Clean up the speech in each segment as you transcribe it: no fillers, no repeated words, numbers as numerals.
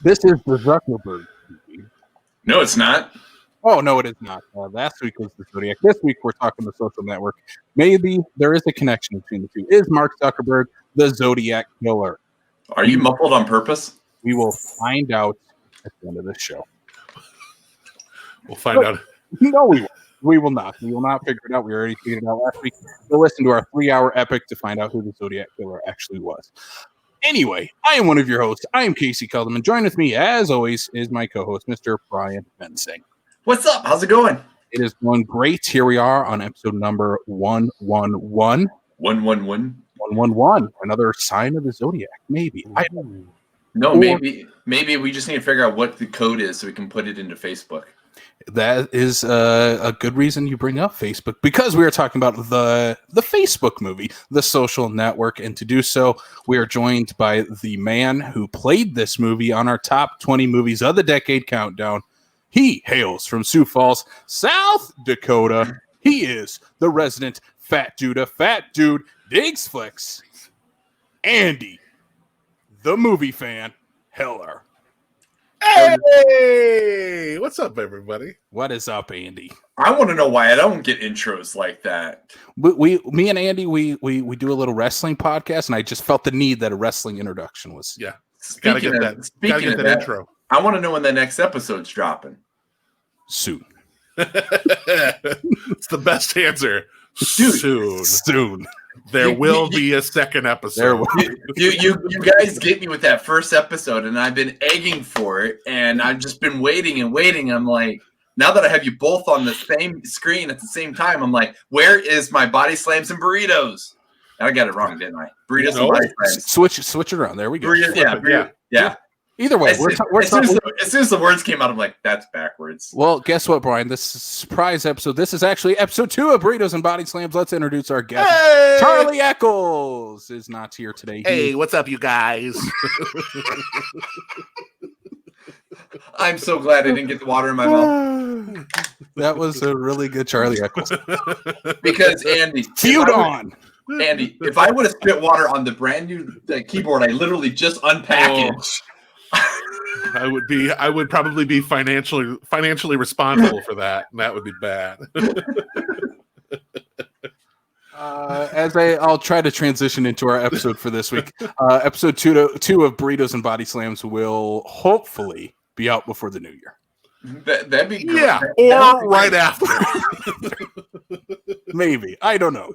This is the Zuckerberg movie. No, it's not. Oh, no, it is not. Last week was the Zodiac. This week we're talking the Social Network. Maybe there is a connection between the two. Is Mark Zuckerberg the Zodiac killer? Are you muffled on purpose? We will find out at the end of this show. We'll find out. No, we won't. We will not. We will not figure it out. We already figured it out last week. We'll listen to our 3-hour epic to find out who the Zodiac killer actually was. Anyway, I am one of your hosts. I am Casey Kelderman. Join with me, as always, is my co-host, Mr. Brian Bensing. What's up? How's it going? It is going great. Here we are on episode number 111. 111. 111. Another sign of the Zodiac, maybe. I don't know. No, maybe we just need to figure out what the code is so we can put it into Facebook. That is a good reason you bring up Facebook, because we are talking about the Facebook movie, The Social Network. And to do so, we are joined by the man who played this movie on our top 20 movies of the decade countdown. He hails from Sioux Falls, South Dakota. He is the resident fat dude digs flicks. Andy, the movie fan, Heller. Hey, what's up, everybody? What is up, Andy? I want to know why I don't get intros like that. Me and Andy, we do a little wrestling podcast, and I just felt the need that a wrestling introduction was. Yeah, gotta get that intro. I want to know when the next episode's dropping. Soon. It's the best answer. Soon. There will be a second episode. You guys get me with that first episode, and I've been egging for it, and I've just been waiting and waiting. I'm like, now that I have you both on the same screen at the same time, I'm like, where is my body slams and burritos? And I got it wrong, didn't I? Burritos and body slams. Switch it around. There we go. Yeah. Either way, as soon as the words came out, I'm like, that's backwards. Well, guess what, Brian? This surprise episode. This is actually episode 2 of Burritos and Body Slams. Let's introduce our guest. Hey! Charlie Eccles is not here today. Hey, what's up, you guys? I'm so glad I didn't get the water in my mouth. That was a really good Charlie Eccles. Because Andy, feud on. Andy, if I would have spit water on the brand new keyboard, I literally just unpackaged. I would probably be financially responsible for that, and that would be bad. I'll try to transition into our episode for this week. Episode 2 of Burritos and Body Slams will hopefully be out before the new year. That'd be good. Yeah, or right after. Maybe. I don't know.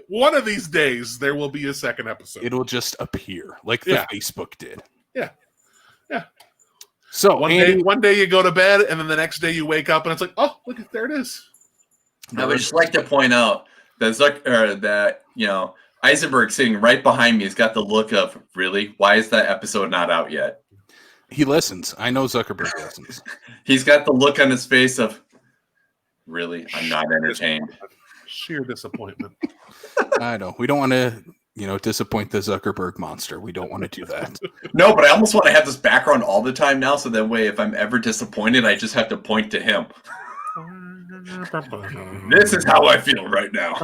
One of these days, there will be a second episode. It'll just appear like the Facebook did. Yeah. So one day you go to bed, and then the next day you wake up, and it's like, oh, look, there it is. I would just like to point out that Eisenberg sitting right behind me has got the look of, really? Why is that episode not out yet? He listens. I know Zuckerberg listens. He's got the look on his face of, really? I'm not entertained. Sheer disappointment. I know. We don't want to, disappoint the Zuckerberg monster. We don't want to do that. No, but I almost want to have this background all the time now, so that way if I'm ever disappointed, I just have to point to him. This is how I feel right now.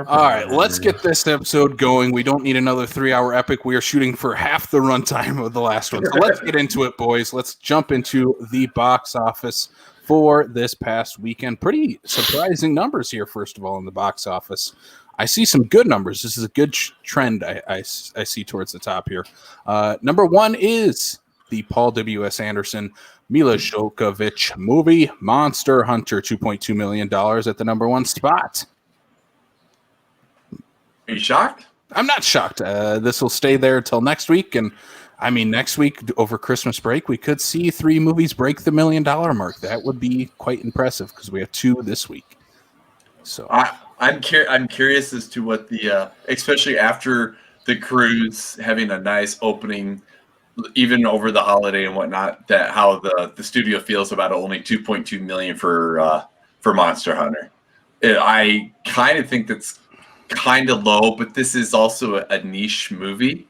All right, let's get this episode going. We don't need another 3-hour epic. We are shooting for half the runtime of the last one. So let's get into it, boys. Let's jump into the box office for this past weekend. Pretty surprising numbers here, first of all, in the box office. I see some good numbers. This is a good trend I see towards the top here. Number 1 is the Paul W.S. Anderson, Mila Jovovich movie, Monster Hunter, $2.2 million at the number 1 spot. Are you shocked? I'm not shocked. This will stay there until next week. And I mean, next week over Christmas break, we could see 3 movies break the $1 million mark. That would be quite impressive because we have 2 this week. So I'm curious as to what the especially after the cruise having a nice opening, even over the holiday and whatnot, that how the studio feels about only $2.2 million for Monster Hunter. I kind of think that's kind of low, but this is also a niche movie.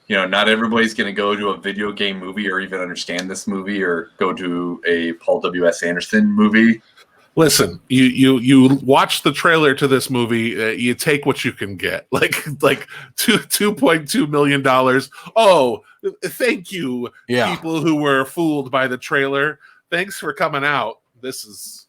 Not everybody's going to go to a video game movie or even understand this movie or go to a Paul W.S. Anderson movie. Listen, you watch the trailer to this movie. You take what you can get, like $2.2 million. Oh, thank you, people who were fooled by the trailer. Thanks for coming out. This is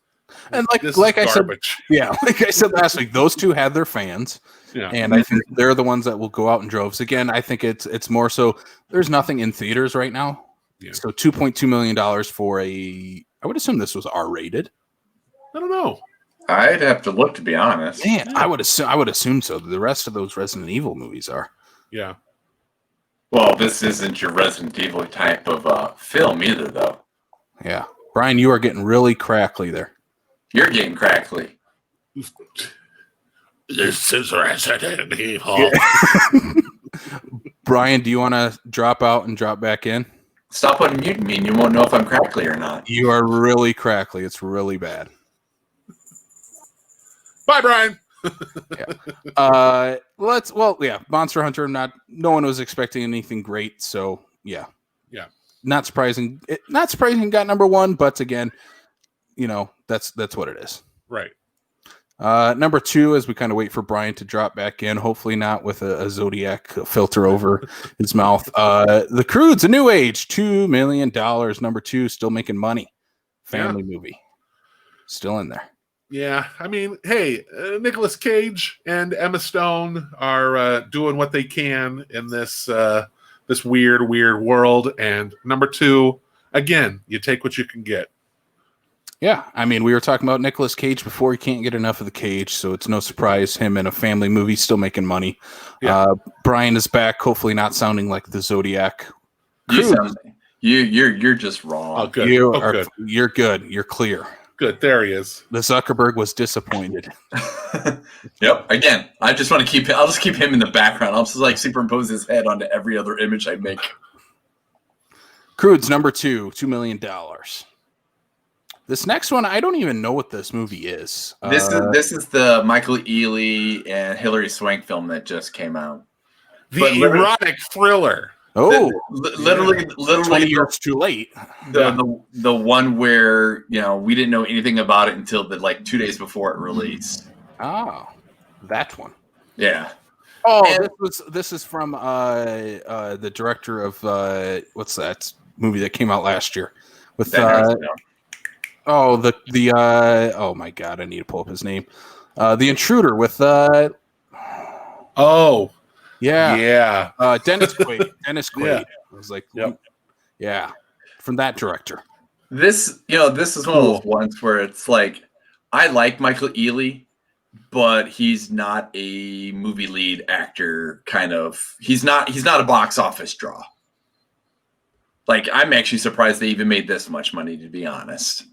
like I said, like I said last week, those two had their fans, and I think they're the ones that will go out in droves. Again, I think it's more so. There's nothing in theaters right now, so $2.2 million for I would assume this was R-rated. I don't know. I'd have to look, to be honest. Man, I would assume so. The rest of those Resident Evil movies are. Yeah. Well, this isn't your Resident Evil type of film either, though. Yeah. Brian, you are getting really crackly there. You're getting crackly. This is Resident Evil. Yeah. Brian, do you want to drop out and drop back in? Stop unmuting me and you won't know if I'm crackly or not. You are really crackly. It's really bad. Bye, Brian. Monster Hunter. No one was expecting anything great, so yeah. Not surprising. Not surprising. Got number one, but again, that's what it is. Right. Number two, as we kind of wait for Brian to drop back in, hopefully not with a Zodiac filter over his mouth. The Croods: A New Age, $2 million. Number two, still making money. Family movie, still in there. Yeah, I mean, hey, Nicolas Cage and Emma Stone are doing what they can in this weird world. And number two, again, you take what you can get. Yeah, I mean, we were talking about Nicolas Cage before. He can't get enough of the cage, so it's no surprise him in a family movie still making money. Yeah. Brian is back, hopefully not sounding like the Zodiac. You're just wrong. Oh, good. You're good. You're clear. Good. There he is. The Zuckerberg was disappointed. Yep. Again, I'll just keep him in the background. I'll just superimpose his head onto every other image I make. Croods, number two, $2 million. This next one, I don't even know what this movie is. This is the Michael Ealy and Hilary Swank film that just came out. The erotic thriller. Oh, literally 20 years too late. The one where we didn't know anything about it until 2 days before it released. Oh, that one. Yeah. Oh, this is from the director of what's that movie that came out last year with oh my god, I need to pull up his name. The Intruder with Yeah. Dennis Quaid. Dennis Quaid. Yeah. I was like, yeah, from that director. This is one of those ones where it's like, I like Michael Ealy, but he's not a movie lead actor. Kind of, he's not a box office draw. I'm actually surprised they even made this much money, to be honest.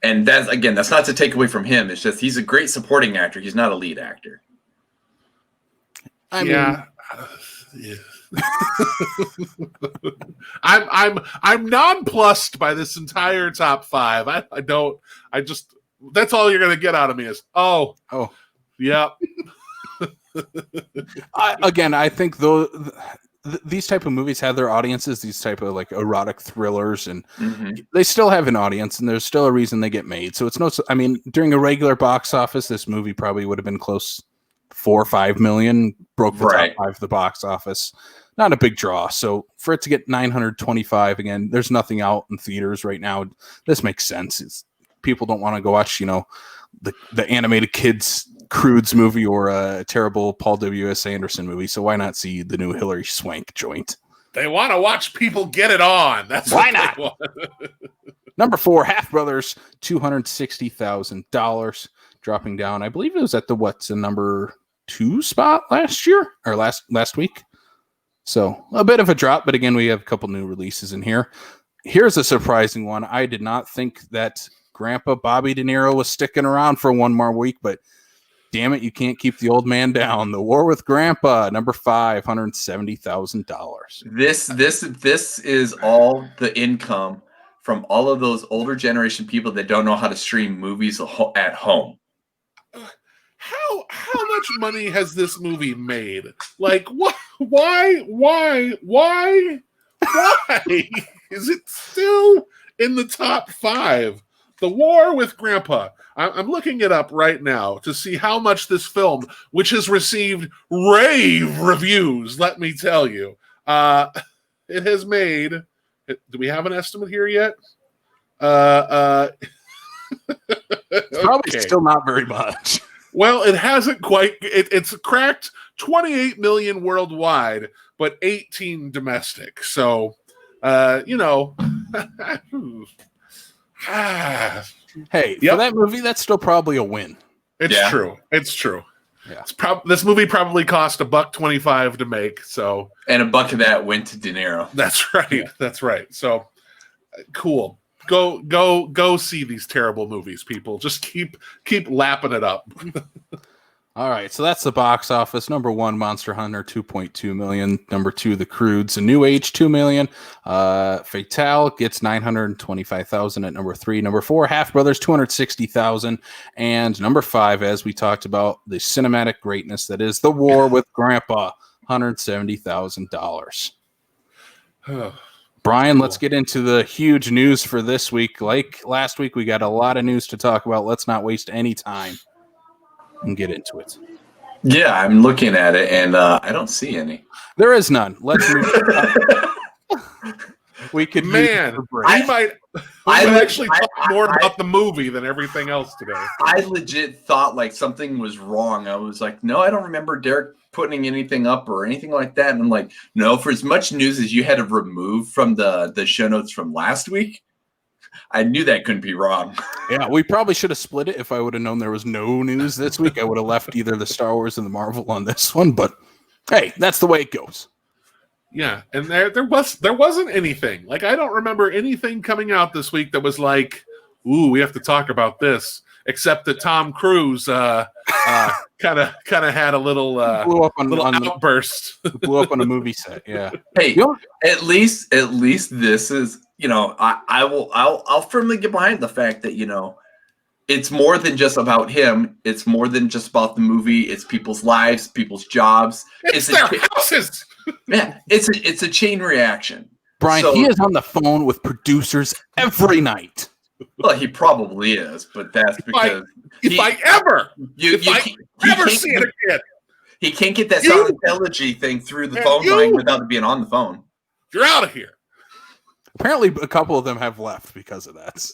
And that's not to take away from him. It's just he's a great supporting actor. He's not a lead actor. I'm nonplussed by this entire top five. That's all you're gonna get out of me is yeah. I think these type of movies have their audiences, these type of erotic thrillers, and they still have an audience, and there's still a reason they get made. So it's during a regular box office, this movie probably would have been close 4 or 5 million, broke the top 5 of the box office. Not a big draw. So for it to get 925 again, there's nothing out in theaters right now. This makes sense. People don't want to go watch, the animated kids Croods movie or a terrible Paul W.S. Anderson movie. So why not see the new Hilary Swank joint? They want to watch people get it on. That's why not. Number 4, Half Brothers, $260,000, dropping down. I believe it was at the number 2 spot last year or last week. So a bit of a drop, but again, we have a couple new releases in here. Here's a surprising one. I did not think that Grandpa Bobby De Niro was sticking around for one more week, but damn it, you can't keep the old man down. The War with Grandpa, number 5, $170,000. This is all the income from all of those older generation people that don't know how to stream movies at home. How much money has this movie made? Why is it still in the top 5? The War with Grandpa. I'm looking it up right now to see how much this film, which has received rave reviews, let me tell you, it has made. Do we have an estimate here yet? It's probably still not very much. Well, it hasn't quite. It's cracked 28 million worldwide, but 18 domestic. So, you know. Hey, for that movie, that's still probably a win. It's true. It's true. Yeah. This movie probably cost $1.25 to make. So, and $1 of that went to De Niro. That's right. Yeah. That's right. So, cool. Go see these terrible movies, people. Just keep lapping it up. All right, so that's the box office. Number 1, Monster Hunter, 2.2 million. Number 2, The Croods, A New Age, 2 million. Fatale gets 925,000 at number 3. Number 4, Half Brothers, 260,000. And number 5, as we talked about, the cinematic greatness that is The War with Grandpa, $170,000. Brian, let's get into the huge news for this week. Like last week, we got a lot of news to talk about. Let's not waste any time and get into it. Yeah, I'm looking at it, and I don't see any. There is none. Let's move. We could I might actually talk more about the movie than everything else today. I legit thought like something was wrong. I was like, no, I don't remember Derek putting anything up or anything like that. And I'm like, no, for as much news as you had to remove from the show notes from last week, I knew that couldn't be wrong. Yeah, we probably should have split it. If I would have known there was no news this week, I would have left either the Star Wars and the Marvel on this one. But hey, that's the way it goes. Yeah, and there wasn't anything. Like, I don't remember anything coming out this week that was like, ooh, we have to talk about this. Except that Tom Cruise kind of had a little blew up on outburst. Blew up on a movie set. Yeah. Hey, at least this is, you know, I'll firmly get behind the fact that, you know, it's more than just about him. It's more than just about the movie. It's people's lives, people's jobs. It's their houses. Yeah, it's a chain reaction. Brian, he is on the phone with producers every night. Well, he probably is, but that's because if I ever see it again, he can't get that Scientology thing through the phone line without it being on the phone. You're out of here. Apparently, a couple of them have left because of that.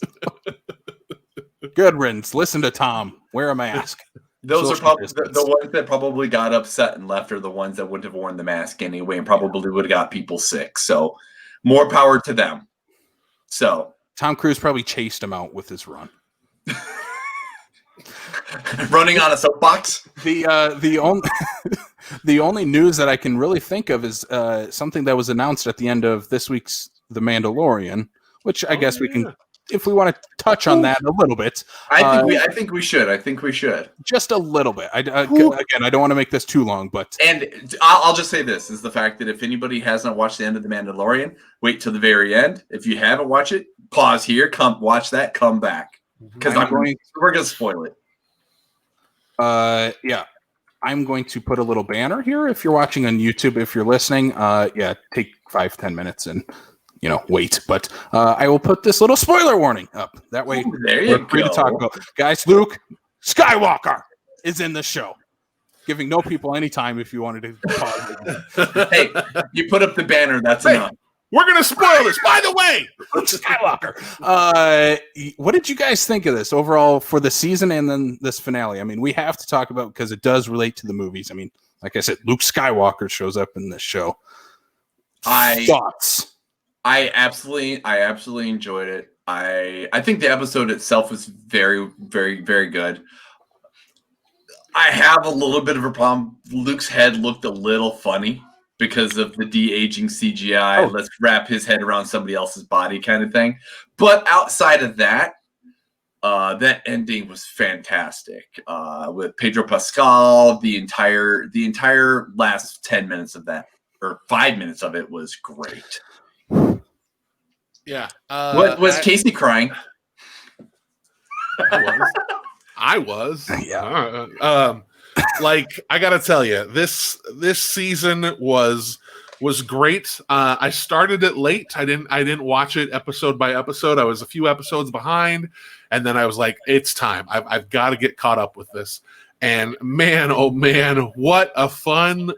Good riddance. Listen to Tom. Wear a mask. Those are probably the ones that probably got upset and left are the ones that wouldn't have worn the mask anyway and probably would have got people sick. So more power to them. So Tom Cruise probably chased him out with his run. Running on a soapbox. The only news that I can really think of is something that was announced at the end of this week's The Mandalorian, which I guess we can, if we want to touch on that a little bit. I think we should. Just a little bit. Again, I don't want to make this too long, but I'll just say this is the fact that if anybody hasn't watched the end of The Mandalorian, wait till the very end. If you haven't watched it, pause here, come watch that, come back because we're gonna spoil it. Yeah, I'm going to put a little banner here. If you're watching on YouTube, if you're listening, take 5-10 minutes and wait. But I will put this little spoiler warning up. That way, we're free to talk about. Guys, Luke Skywalker is in the show. Giving no people any time if you wanted to pause. Hey, you put up the banner. That's enough. We're going to spoil this. By the way, Luke Skywalker. What did you guys think of this overall for the season and then this finale? I mean, we have to talk about because it does relate to the movies. I mean, like I said, Luke Skywalker shows up in this show. Thoughts? I absolutely enjoyed it. I think the episode itself was very, very, very good. I have a little bit of a problem. Luke's head looked a little funny because of the de-aging CGI. Let's wrap his head around somebody else's body kind of thing. But outside of that, that ending was fantastic. With Pedro Pascal, the entire last 10 minutes of that, or 5 minutes of it was great. Yeah. Was Casey crying? I was. Yeah. Like, I gotta tell you, this season was was great. I started it late. I didn't watch it episode by episode. I was a few episodes behind, and then I was like, it's time. I've got to get caught up with this. And man, oh man, what a fun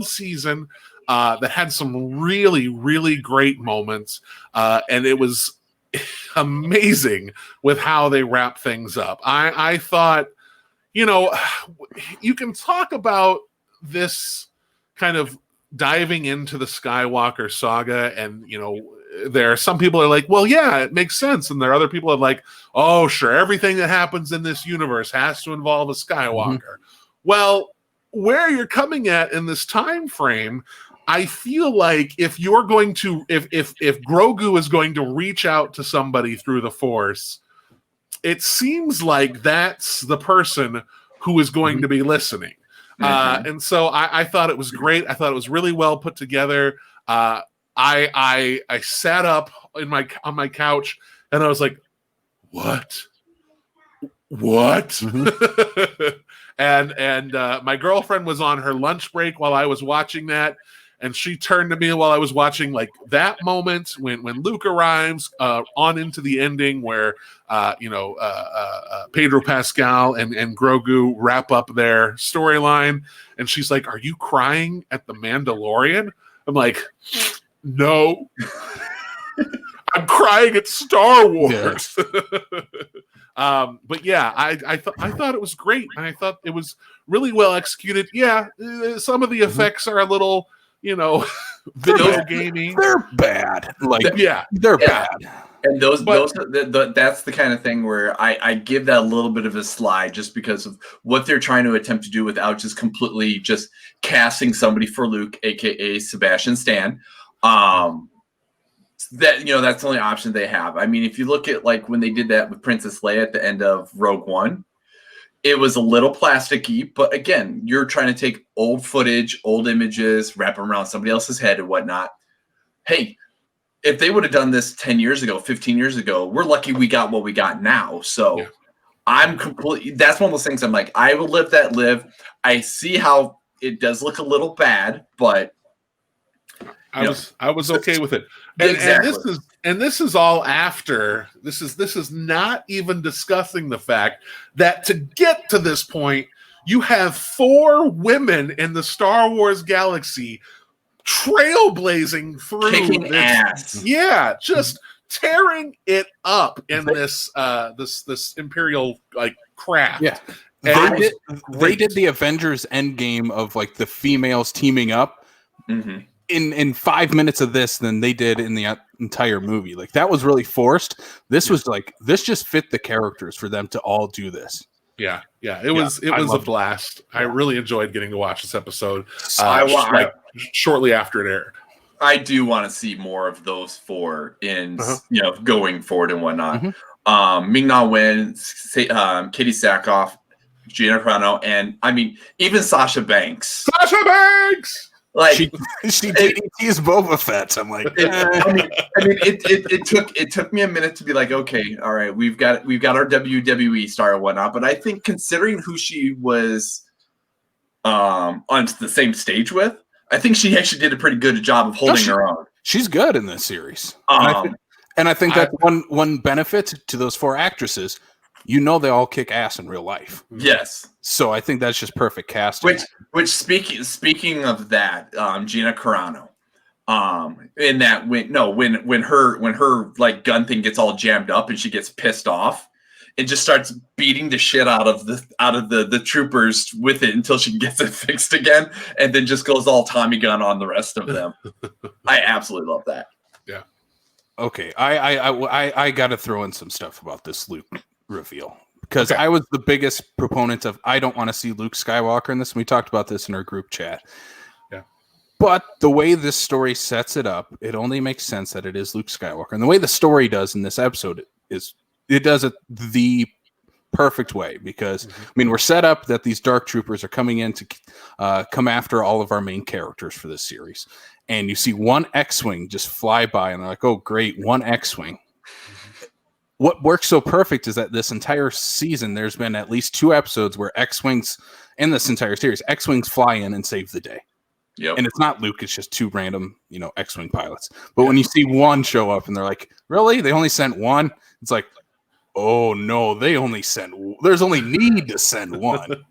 season that had some really, really great moments. And it was amazing with how they wrap things up. I thought, you can talk about this kind of diving into the Skywalker saga, and there are some people are like, well, yeah, it makes sense, and there are other people are like, oh, sure, everything that happens in this universe has to involve a Skywalker. Mm-hmm. Well, where you're coming at in this time frame, I feel like if you're going to, if Grogu is going to reach out to somebody through the Force, it seems like that's the person who is going to be listening. Mm-hmm. And so I thought it was great. I thought it was really well put together. I sat up on my couch and I was like, what? Mm-hmm. and my girlfriend was on her lunch break while I was watching that. And she turned to me while I was watching, like, that moment when Luke arrives on into the ending where, Pedro Pascal and Grogu wrap up their storyline. And she's like, are you crying at The Mandalorian? I'm like, no. I'm crying at Star Wars. Yeah. But yeah, I thought it was great. And I thought it was really well executed. Yeah, some of the effects are a little... video gaming. They're bad. They're bad. And those that's the kind of thing where I give that a little bit of a slide just because of what they're trying to attempt to do without just completely just casting somebody for Luke, aka Sebastian Stan. That's the only option they have. I mean, if you look at like when they did that with Princess Leia at the end of Rogue One, it was a little plasticky, but again, you're trying to take old footage, old images, wrap them around somebody else's head and whatnot. Hey, if they would have done this 10 years ago, 15 years ago, we're lucky we got what we got now. So yeah. That's one of those things I'm like, I will live. I see how it does look a little bad, but I was okay with it. Exactly. And this is all after this is not even discussing the fact that to get to this point, you have 4 women in the Star Wars galaxy trailblazing through kicking ass. Yeah, just tearing it up in this Imperial like craft. Yeah. They did the Avengers Endgame of like the females teaming up. Mm-hmm. In 5 minutes of this than they did in the entire movie. Like that was really forced. This was like, this just fit the characters for them to all do this. Yeah. It was a blast. Yeah. I really enjoyed getting to watch this episode shortly after it aired. I do want to see more of those 4 in, going forward and whatnot. Mm-hmm. Ming-Na Wen, Katie Sackhoff, Gina Carano, and I mean, even Sasha Banks. Like she DDT's Boba Fett. I'm like, it took me a minute to be like, okay, all right, we've got our WWE star and whatnot, but I think considering who she was on the same stage with, I think she actually did a pretty good job of holding her own. She's good in this series, and I think that's one benefit to those 4 actresses. They all kick ass in real life. Yes. So I think that's just perfect casting. Which speaking of that, Gina Carano, in that when her like gun thing gets all jammed up and she gets pissed off, it just starts beating the shit out of the troopers with it until she gets it fixed again, and then just goes all Tommy gun on the rest of them. I absolutely love that. Yeah. Okay, I got to throw in some stuff about this Luke reveal because I was the biggest proponent of I don't want to see Luke Skywalker in this. And we talked about this in our group chat. Yeah. But the way this story sets it up, it only makes sense that it is Luke Skywalker. And the way the story does in this episode is it does it the perfect way because I mean we're set up that these dark troopers are coming in to come after all of our main characters for this series. And you see one X-Wing just fly by and they're like, oh great, one X-Wing. What works so perfect is that this entire season, there's been at least 2 episodes where X-Wings, in this entire series, X-Wings fly in and save the day. Yep. And it's not Luke, it's just two random, X-Wing pilots. But when you see one show up and they're like, really? They only sent one? It's like, oh no, there's only need to send one.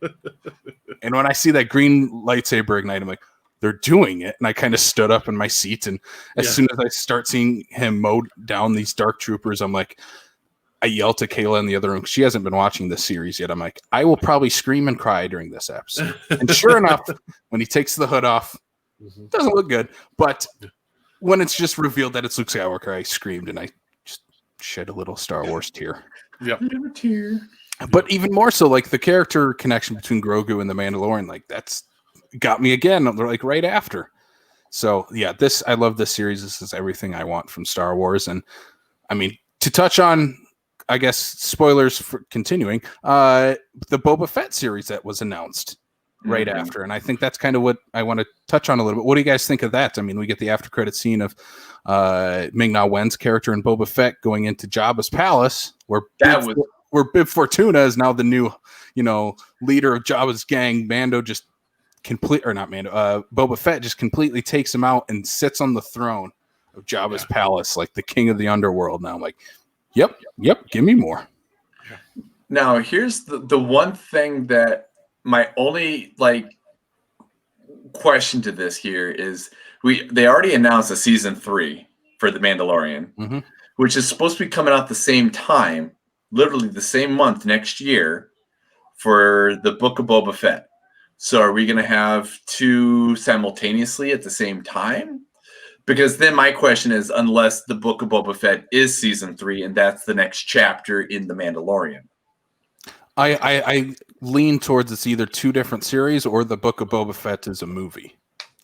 And when I see that green lightsaber ignite, I'm like, they're doing it. And I kind of stood up in my seat. And as soon as I start seeing him mow down these dark troopers, I'm like, I yell to Kayla in the other room. She hasn't been watching this series yet. I'm like, I will probably scream and cry during this episode. And sure enough, when he takes the hood off, it doesn't look good. But when it's just revealed that it's Luke Skywalker, I screamed and I just shed a little Star Wars tear. Yep. But even more so, like the character connection between Grogu and the Mandalorian, like that's got me again, like right after. So yeah, I love this series. This is everything I want from Star Wars. And I mean, to touch on, I guess, spoilers for continuing, the Boba Fett series that was announced right after. And I think that's kind of what I want to touch on a little bit. What do you guys think of that? I mean, we get the after credit scene of Ming-Na Wen's character in Boba Fett going into Jabba's palace, where Bib Fortuna is now the new, leader of Jabba's gang. Boba Fett just completely takes him out and sits on the throne of Jabba's palace, like the king of the underworld. Now I'm like, Yep. Give me more. Now, here's the one thing that my only question to this here is they already announced a season 3 for The Mandalorian, which is supposed to be coming out the same time, literally the same month next year for the Book of Boba Fett. So are we going to have 2 simultaneously at the same time? Because then my question is, unless the Book of Boba Fett is season 3 and that's the next chapter in The Mandalorian. I lean towards it's either 2 different series or the Book of Boba Fett is a movie.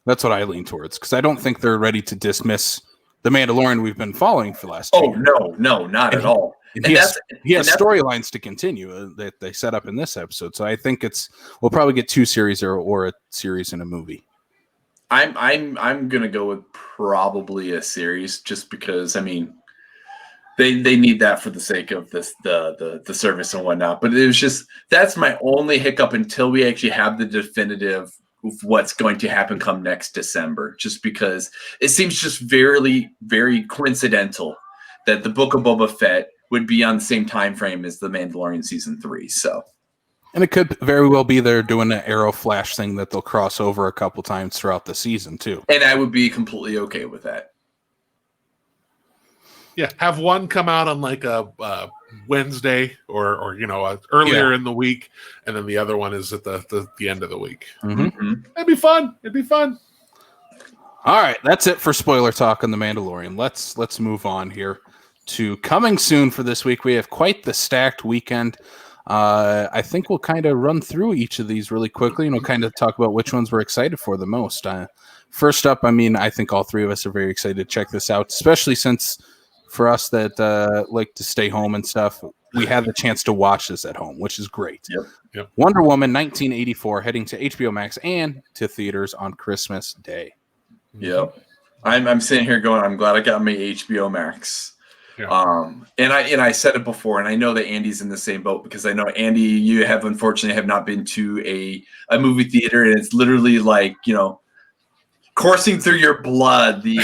That's what I lean towards, because I don't think they're ready to dismiss The Mandalorian we've been following for the last 2 years. No, not at all. And he has storylines to continue that they set up in this episode. So I think we'll probably get 2 series or a series and a movie. I'm gonna go with probably a series, just because they need that for the sake of this the service and whatnot. But it was just, that's my only hiccup until we actually have the definitive of what's going to happen come next December. Just because it seems just very, very coincidental that the Book of Boba Fett would be on the same time frame as The Mandalorian season 3. So. And it could very well be they're doing an arrow flash thing that they'll cross over a couple times throughout the season too. And I would be completely okay with that. Yeah, have one come out on like a Wednesday or earlier in the week, and then the other one is at the end of the week. It'd be fun. All right, that's it for spoiler talk on The Mandalorian. Let's move on here to coming soon for this week. We have quite the stacked weekend. I think we'll kind of run through each of these really quickly, and we'll kind of talk about which ones we're excited for the most. First up, I think all 3 of us are very excited to check this out, especially since for us that like to stay home and stuff, we had the chance to watch this at home, which is great. Yep. Wonder Woman 1984 heading to HBO Max and to theaters on Christmas Day. Yep. I'm sitting here going, I'm glad I got my HBO Max. Yeah. And I said it before, and I know that Andy's in the same boat, because I know, Andy, you unfortunately have not been to a movie theater, and it's literally like, coursing through your blood, the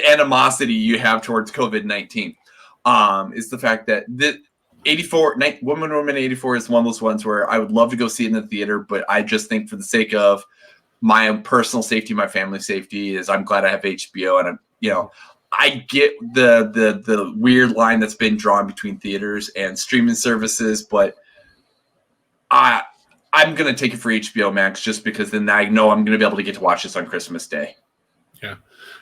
animosity you have towards COVID-19 is the fact that the Woman 84 is one of those ones where I would love to go see it in the theater, but I just think for the sake of my own personal safety, my family safety, is I'm glad I have HBO, and I get the weird line that's been drawn between theaters and streaming services, but I'm going to take it for HBO Max, just because then I know I'm going to be able to get to watch this on Christmas Day.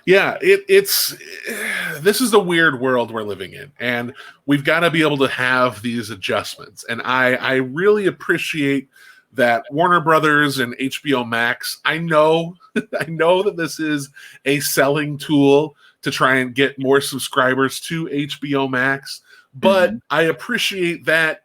Yeah. This is the weird world we're living in, and we've got to be able to have these adjustments. And I really appreciate that Warner Brothers and HBO Max, I know that this is a selling tool to try and get more subscribers to HBO Max, but I appreciate that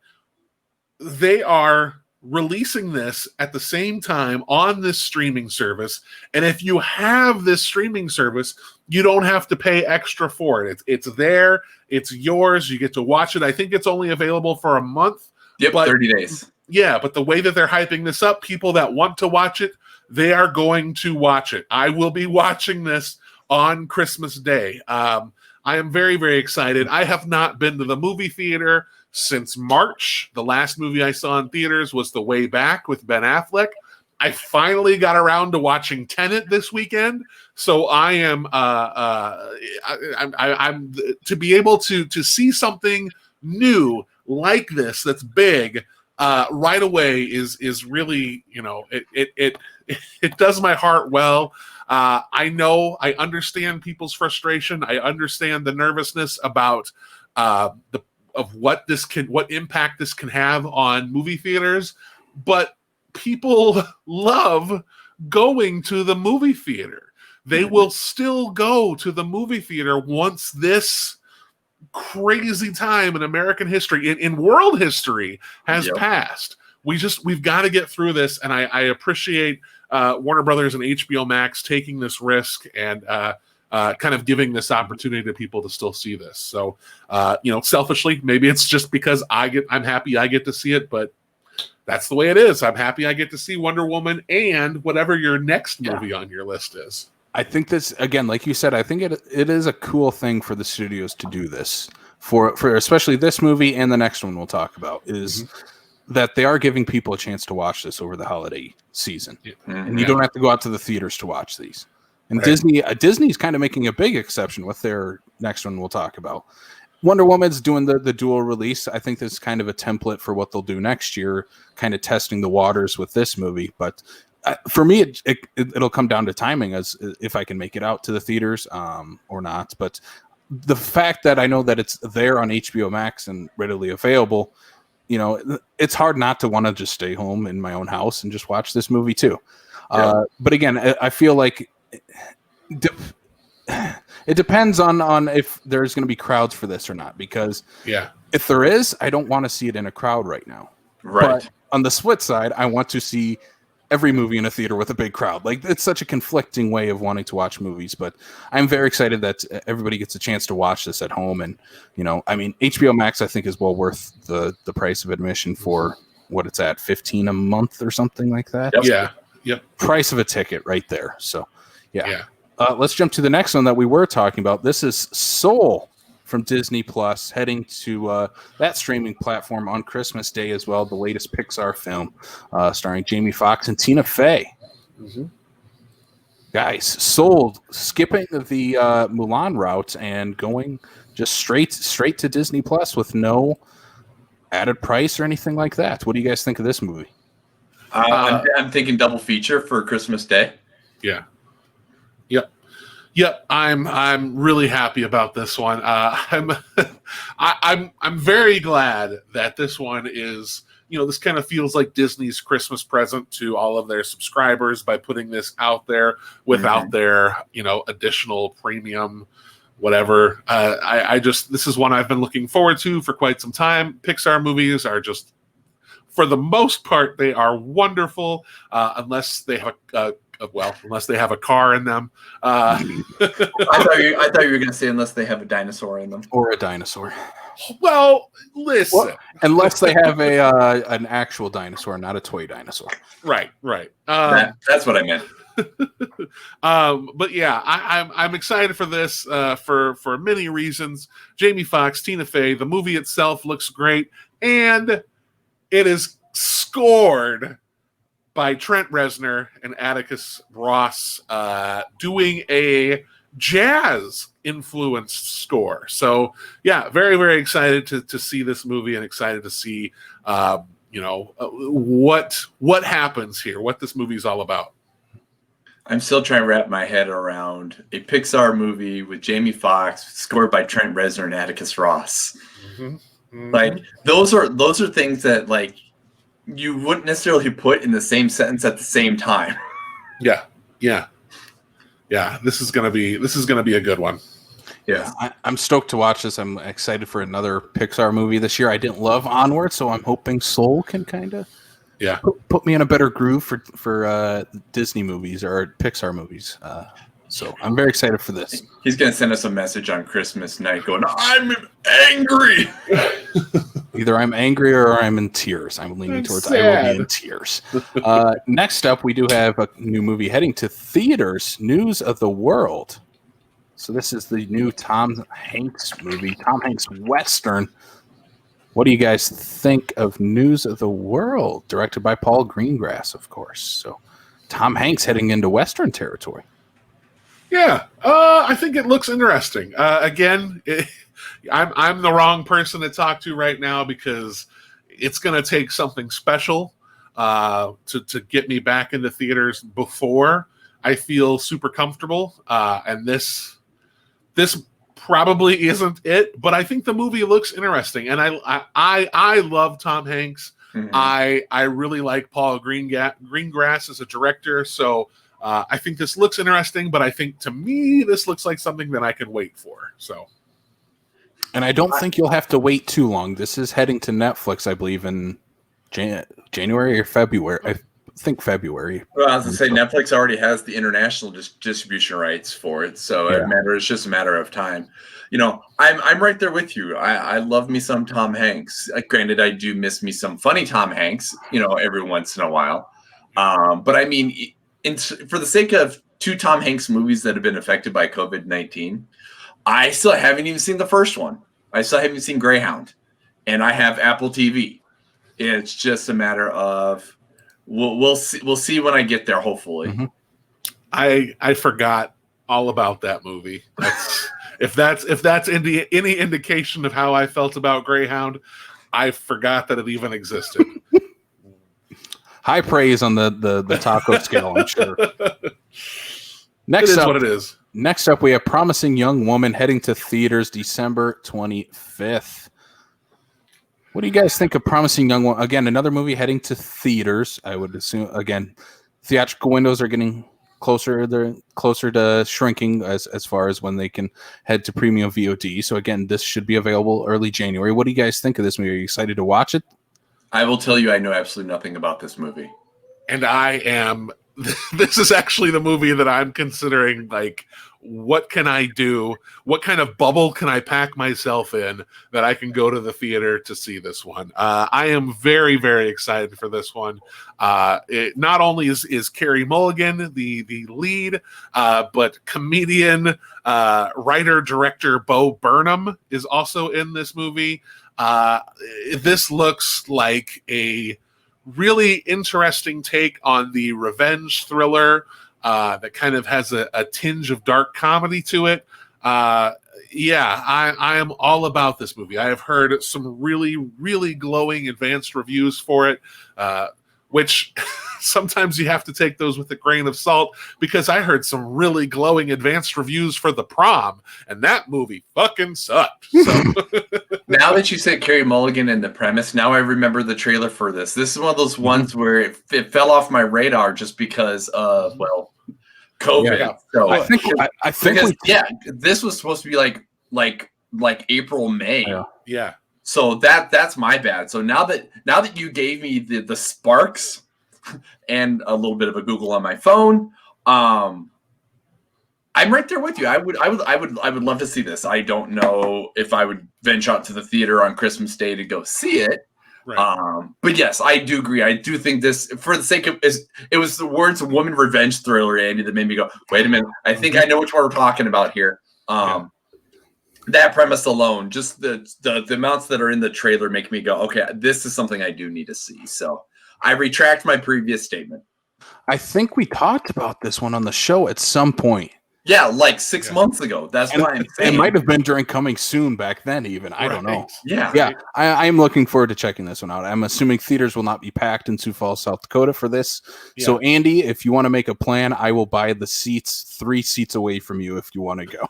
they are releasing this at the same time on this streaming service. And if you have this streaming service, you don't have to pay extra for it. It's there, it's yours, you get to watch it. I think it's only available for a month. Yep, 30 days. Yeah, but the way that they're hyping this up, people that want to watch it, they are going to watch it. I will be watching this on Christmas Day. I am very, very excited. I have not been to the movie theater since March. The last movie I saw in theaters was The Way Back with Ben Affleck. I finally got around to watching Tenet this weekend, so I am I'm to be able to see something new like this that's big right away is really, you know, it does my heart well. I understand people's frustration. I understand the nervousness about what impact this can have on movie theaters, but people love going to the movie theater. They will still go to the movie theater once this crazy time in American history, in world history, has passed. We've got to get through this, and I appreciate Warner Brothers and HBO Max taking this risk and kind of giving this opportunity to people to still see this. So, selfishly, maybe it's just because I'm happy I get to see it, but that's the way it is. I'm happy I get to see Wonder Woman and whatever your next movie on your list is. I think this, again, like you said, I think it is a cool thing for the studios to do this for especially this movie and the next one we'll talk about is that they are giving people a chance to watch this over the holiday season. And you don't have to go out to the theaters to watch these. And Disney's kind of making a big exception with their next one we'll talk about. Wonder Woman's doing the dual release. I think this is kind of a template for what they'll do next year, kind of testing the waters with this movie. But for me, it'll come down to timing, as if I can make it out to the theaters or not. But the fact that I know that it's there on HBO Max and readily available, it's hard not to want to just stay home in my own house and just watch this movie too. But again, I feel like it depends on if there's going to be crowds for this or not, because if there is, I don't want to see it in a crowd right now. But on the split side, I want to see every movie in a theater with a big crowd. Like, it's such a conflicting way of wanting to watch movies, but I'm very excited that everybody gets a chance to watch this at home. And, HBO Max, I think, is well worth the price of admission for what it's at, $15 a month or something like that. Price of a ticket right there. So, let's jump to the next one that we were talking about. This is Soul from Disney Plus, heading to that streaming platform on Christmas Day as well. The latest Pixar film starring Jamie Foxx and Tina Fey. Guys, Soul, skipping the Mulan route and going just straight to Disney Plus with no added price or anything like that. What do you guys think of this movie? I'm thinking double feature for Christmas Day. Yep, I'm really happy about this one. I'm very glad that this one is, this kind of feels like Disney's Christmas present to all of their subscribers by putting this out there without their, additional premium, whatever. This is one I've been looking forward to for quite some time. Pixar movies are just, for the most part, they are wonderful, unless they have unless they have a car in them. I thought you were going to say unless they have a dinosaur in them. Or a dinosaur. Well, listen. Unless they have an actual dinosaur, not a toy dinosaur. Right. That's what I meant. But yeah, I'm excited for this for many reasons. Jamie Foxx, Tina Fey, the movie itself looks great, and it is scored by Trent Reznor and Atticus Ross, doing a jazz-influenced score. So, yeah, very, very excited to see this movie and excited to see, what happens here, what this movie is all about. I'm still trying to wrap my head around a Pixar movie with Jamie Foxx, scored by Trent Reznor and Atticus Ross. Like, those are things that, like, you wouldn't necessarily put in the same sentence at the same time. Yeah. This is gonna be a good one. Yeah, I'm stoked to watch this. I'm excited for another Pixar movie this year. I didn't love Onward, so I'm hoping Soul can kind of put me in a better groove for Disney movies or Pixar movies. So I'm very excited for this. He's gonna send us a message on Christmas night, going, "I'm angry." Either I'm angry or I'm in tears. I'm leaning towards sad. I will be in tears. Next up, we do have a new movie heading to theaters, News of the World. So this is the new Tom Hanks movie, Tom Hanks Western. What do you guys think of News of the World? Directed by Paul Greengrass, of course. So Tom Hanks heading into Western territory. Yeah, I think it looks interesting. Again, I'm the wrong person to talk to right now because it's going to take something special to get me back into theaters before I feel super comfortable. And this probably isn't it, but I think the movie looks interesting, and I love Tom Hanks. Mm-hmm. I really like Paul Greengrass as a director, so I think this looks interesting. But I think to me, this looks like something that I can wait for. So, and I don't think you'll have to wait too long. This is heading to Netflix, I believe, in January or February. I think February. Well, I was going to say, Netflix already has the international distribution rights for it, so it's just a matter of time. You know, I'm right there with you. I love me some Tom Hanks. Granted, I do miss me some funny Tom Hanks, you know, every once in a while. But I mean, for the sake of two Tom Hanks movies that have been affected by COVID-19, I still haven't even seen the first one. I still haven't seen Greyhound, and I have Apple TV. It's just a matter of we'll see when I get there. Hopefully, mm-hmm. I forgot all about that movie. If that's any indication of how I felt about Greyhound, I forgot that it even existed. High praise on the taco scale, I'm sure. Next up, what it is. Next up, we have Promising Young Woman heading to theaters December 25th. What do you guys think of Promising Young Woman? Again, another movie heading to theaters. I would assume, again, theatrical windows are getting closer. They're closer to shrinking as far as when they can head to premium VOD. So again, this should be available early January. What do you guys think of this movie? Are you excited to watch it? I will tell you, I know absolutely nothing about this movie. And I am. This is actually the movie that I'm considering, like, what can I do? What kind of bubble can I pack myself in that I can go to the theater to see this one? I am very, very excited for this one. It not only is Carey Mulligan the lead, but comedian, writer, director Bo Burnham is also in this movie. This looks like a really interesting take on the revenge thriller that kind of has a tinge of dark comedy to it. I am all about this movie. I have heard some really, really glowing advanced reviews for it, which sometimes you have to take those with a grain of salt, because I heard some really glowing advanced reviews for The Prom, and that movie fucking sucked. So. Now that you said Carey Mulligan and the premise, now I remember the trailer for this. This is one of those ones where it fell off my radar just because of, well, COVID. Yeah. So I think this was supposed to be like April, May. Yeah. So that's my bad. So now that you gave me the sparks and a little bit of a Google on my phone, I'm right there with you. I would love to see this. I don't know if I would venture out to the theater on Christmas Day to go see it. Right. But yes, I do agree. I do think this, for the sake of it was the words woman revenge thriller, Andy, that made me go, wait a minute. I think I know which one we're talking about here. That premise alone, just the amounts that are in the trailer make me go, okay, this is something I do need to see. So I retract my previous statement. I think we talked about this one on the show at some point. Yeah, like 6 months ago. That's why I'm saying. It might have been during Coming Soon back then, even. I don't know. Yeah. Yeah, I'm looking forward to checking this one out. I'm assuming theaters will not be packed in Sioux Falls, South Dakota for this. Yeah. So, Andy, if you want to make a plan, I will buy the seats 3 seats away from you if you want to go.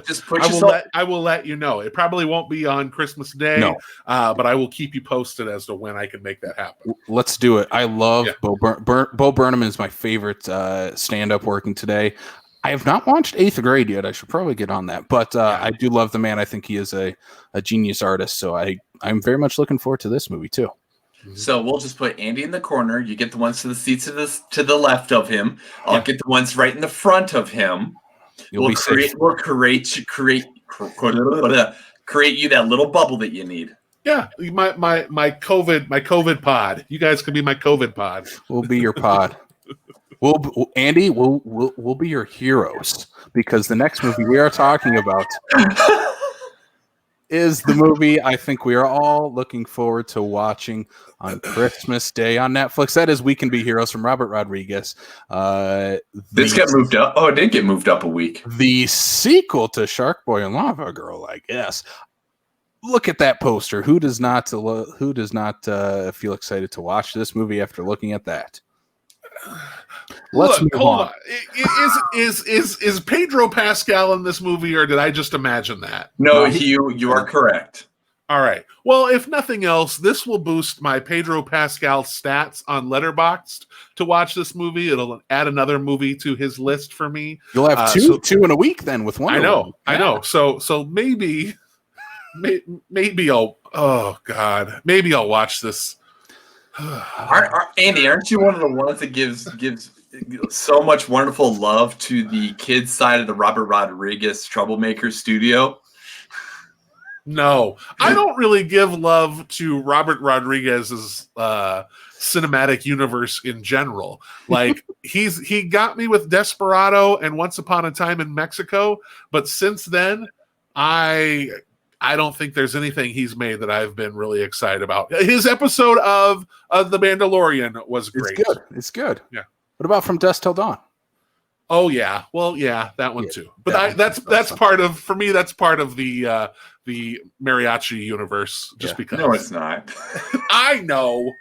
Just put yourself. I will let you know. It probably won't be on Christmas Day, but I will keep you posted as to when I can make that happen. Let's do it. I love Bo Burnham is my favorite stand-up working today. I have not watched 8th Grade yet. I should probably get on that. But I do love the man. I think he is a genius artist. So I'm very much looking forward to this movie too. So we'll just put Andy in the corner. You get the ones to the seats to the left of him. I'll get the ones right in the front of him. We'll create you that little bubble that you need. Yeah, my COVID pod. You guys can be my COVID pod. We'll be your pod. Andy, we'll be your heroes, because the next movie we are talking about is the movie I think we are all looking forward to watching on Christmas Day on Netflix. That is We Can Be Heroes from Robert Rodriguez. This got moved up. Oh, it did get moved up a week. The sequel to Shark Boy and Lava Girl, I guess. Look at that poster. Who does not feel excited to watch this movie after looking at that? Let's move on. Is Pedro Pascal in this movie, or did I just imagine that? No, you are correct. All right. Well, if nothing else, this will boost my Pedro Pascal stats on Letterboxd to watch this movie. It'll add another movie to his list for me. You'll have two in a week then with one. I know. So maybe I'll. Oh God, maybe I'll watch this. Andy, aren't you one of the ones that gives so much wonderful love to the kids side of the Robert Rodriguez Troublemaker studio? No, I don't really give love to Robert Rodriguez's cinematic universe in general. Like he got me with Desperado and Once Upon a Time in Mexico, but since then I don't think there's anything he's made that I've been really excited about. His episode of The Mandalorian was great. It's good. Yeah. What about From Dusk Till Dawn? Oh yeah. Well, yeah, that one too. But that's part of, for me, that's part of the mariachi universe. Just because. No, it's not. I know.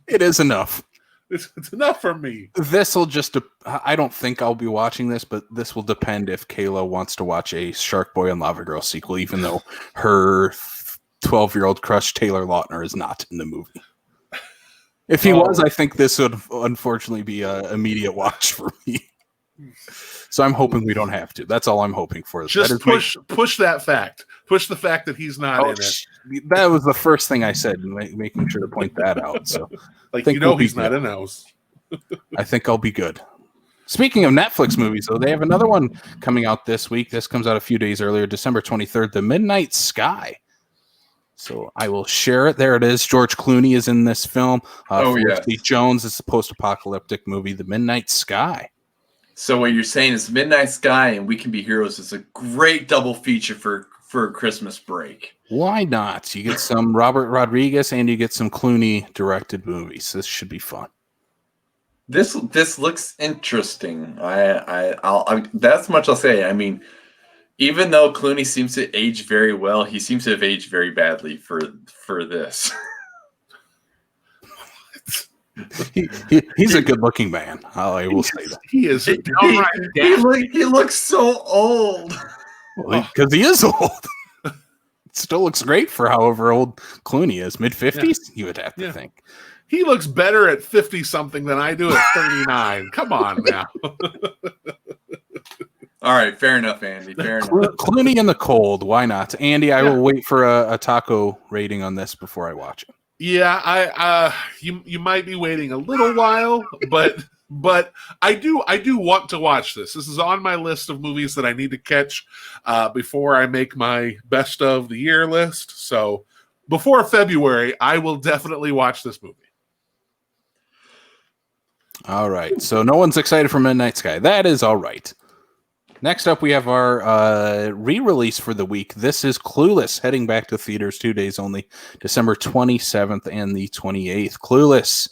It is enough. It's enough for me. This will just, I don't think I'll be watching this, but this will depend if Kayla wants to watch a Shark Boy and Lava Girl sequel, even though her 12-year-old crush Taylor Lautner is not in the movie. If he was, I think this would unfortunately be an immediate watch for me. So I'm hoping we don't have to. That's all I'm hoping for. Just push that fact. Push the fact that he's not in it. That was the first thing I said, making sure to point that out. So, he's not in those. I think I'll be good. Speaking of Netflix movies, though, they have another one coming out this week. This comes out a few days earlier, December 23rd, The Midnight Sky. So I will share it. There it is. George Clooney is in this film. Felicity Jones is a post-apocalyptic movie, The Midnight Sky. So what you're saying is Midnight Sky and We Can Be Heroes is a great double feature for a Christmas break. Why not? You get some Robert Rodriguez and you get some Clooney directed movies. This should be fun. This looks interesting. I'll that's much I'll say. I mean, even though Clooney seems to age very well, he seems to have aged very badly for this. He's a good-looking man. I will say that he is. He looks so old. Because he is old. It still looks great for however old Clooney is. Mid-50s, you would have to think. He looks better at 50-something than I do at 39. Come on now. All right, fair enough, Andy. Fair enough. Clooney in the cold. Why not? Andy, I will wait for a taco rating on this before I watch it. Yeah, you might be waiting a little while, but I do want to watch this. This is on my list of movies that I need to catch before I make my best of the year list. So before February, I will definitely watch this movie. All right. So no one's excited for Midnight Sky. That is all right. Next up, we have our re-release for the week. This is Clueless, heading back to theaters 2 days only, December 27th and the 28th. Clueless.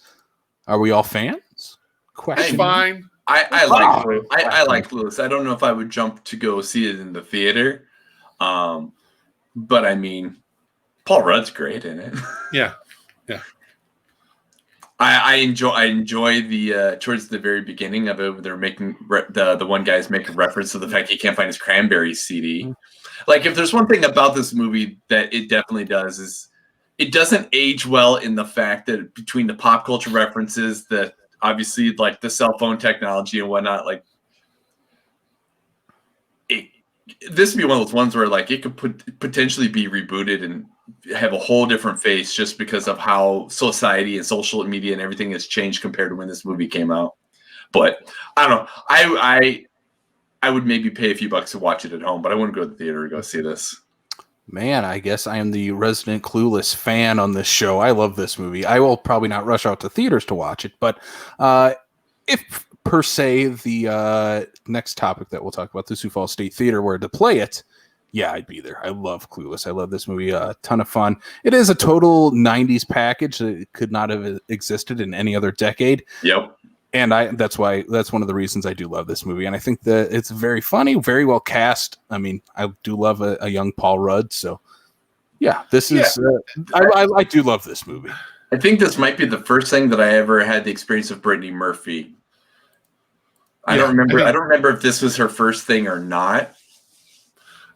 Are we all fans? Question. Fine. I like Clueless. I don't know if I would jump to go see it in the theater. But I mean, Paul Rudd's great in it. Yeah. I enjoy the towards the very beginning of it. They're making the one guy's making reference to the fact he can't find his Cranberries CD. Like, if there's one thing about this movie that it definitely does is it doesn't age well in the fact that between the pop culture references, that obviously like the cell phone technology and whatnot, like this would be one of those ones where like it could potentially be rebooted and have a whole different face just because of how society and social media and everything has changed compared to when this movie came out. But I don't know. I would maybe pay a few bucks to watch it at home, but I wouldn't go to the theater to go see this. Man, I guess I am the resident Clueless fan on this show. I love this movie. I will probably not rush out to theaters to watch it, but if per se the next topic that we'll talk about, the Sioux Falls State Theater, were to play it, yeah, I'd be there. I love Clueless. I love this movie. A ton of fun. It is a total 90s package that could not have existed in any other decade. Yep. And that's one of the reasons I do love this movie. And I think that it's very funny, very well cast. I mean, I do love a young Paul Rudd. So yeah, this is, I do love this movie. I think this might be the first thing that I ever had the experience of Brittany Murphy. I don't remember if this was her first thing or not.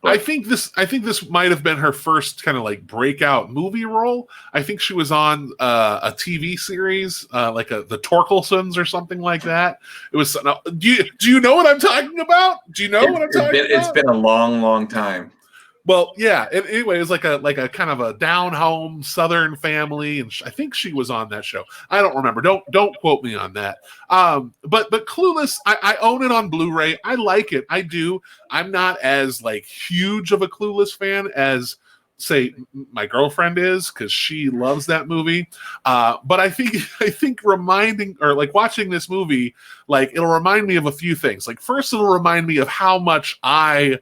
I think this might have been her first kind of like breakout movie role. I think she was on a TV series, like the Torkelsons or something like that. It was. Do you know what I'm talking about? Do you know what I'm talking about? It's been a long, long time. Well, yeah. Anyway, it was like a kind of a down home Southern family, and I think she was on that show. I don't remember. Don't quote me on that. But Clueless, I own it on Blu-ray. I like it. I do. I'm not as like huge of a Clueless fan as say my girlfriend is, because she loves that movie. But I think reminding or like watching this movie, like it'll remind me of a few things. Like first, it'll remind me of how much I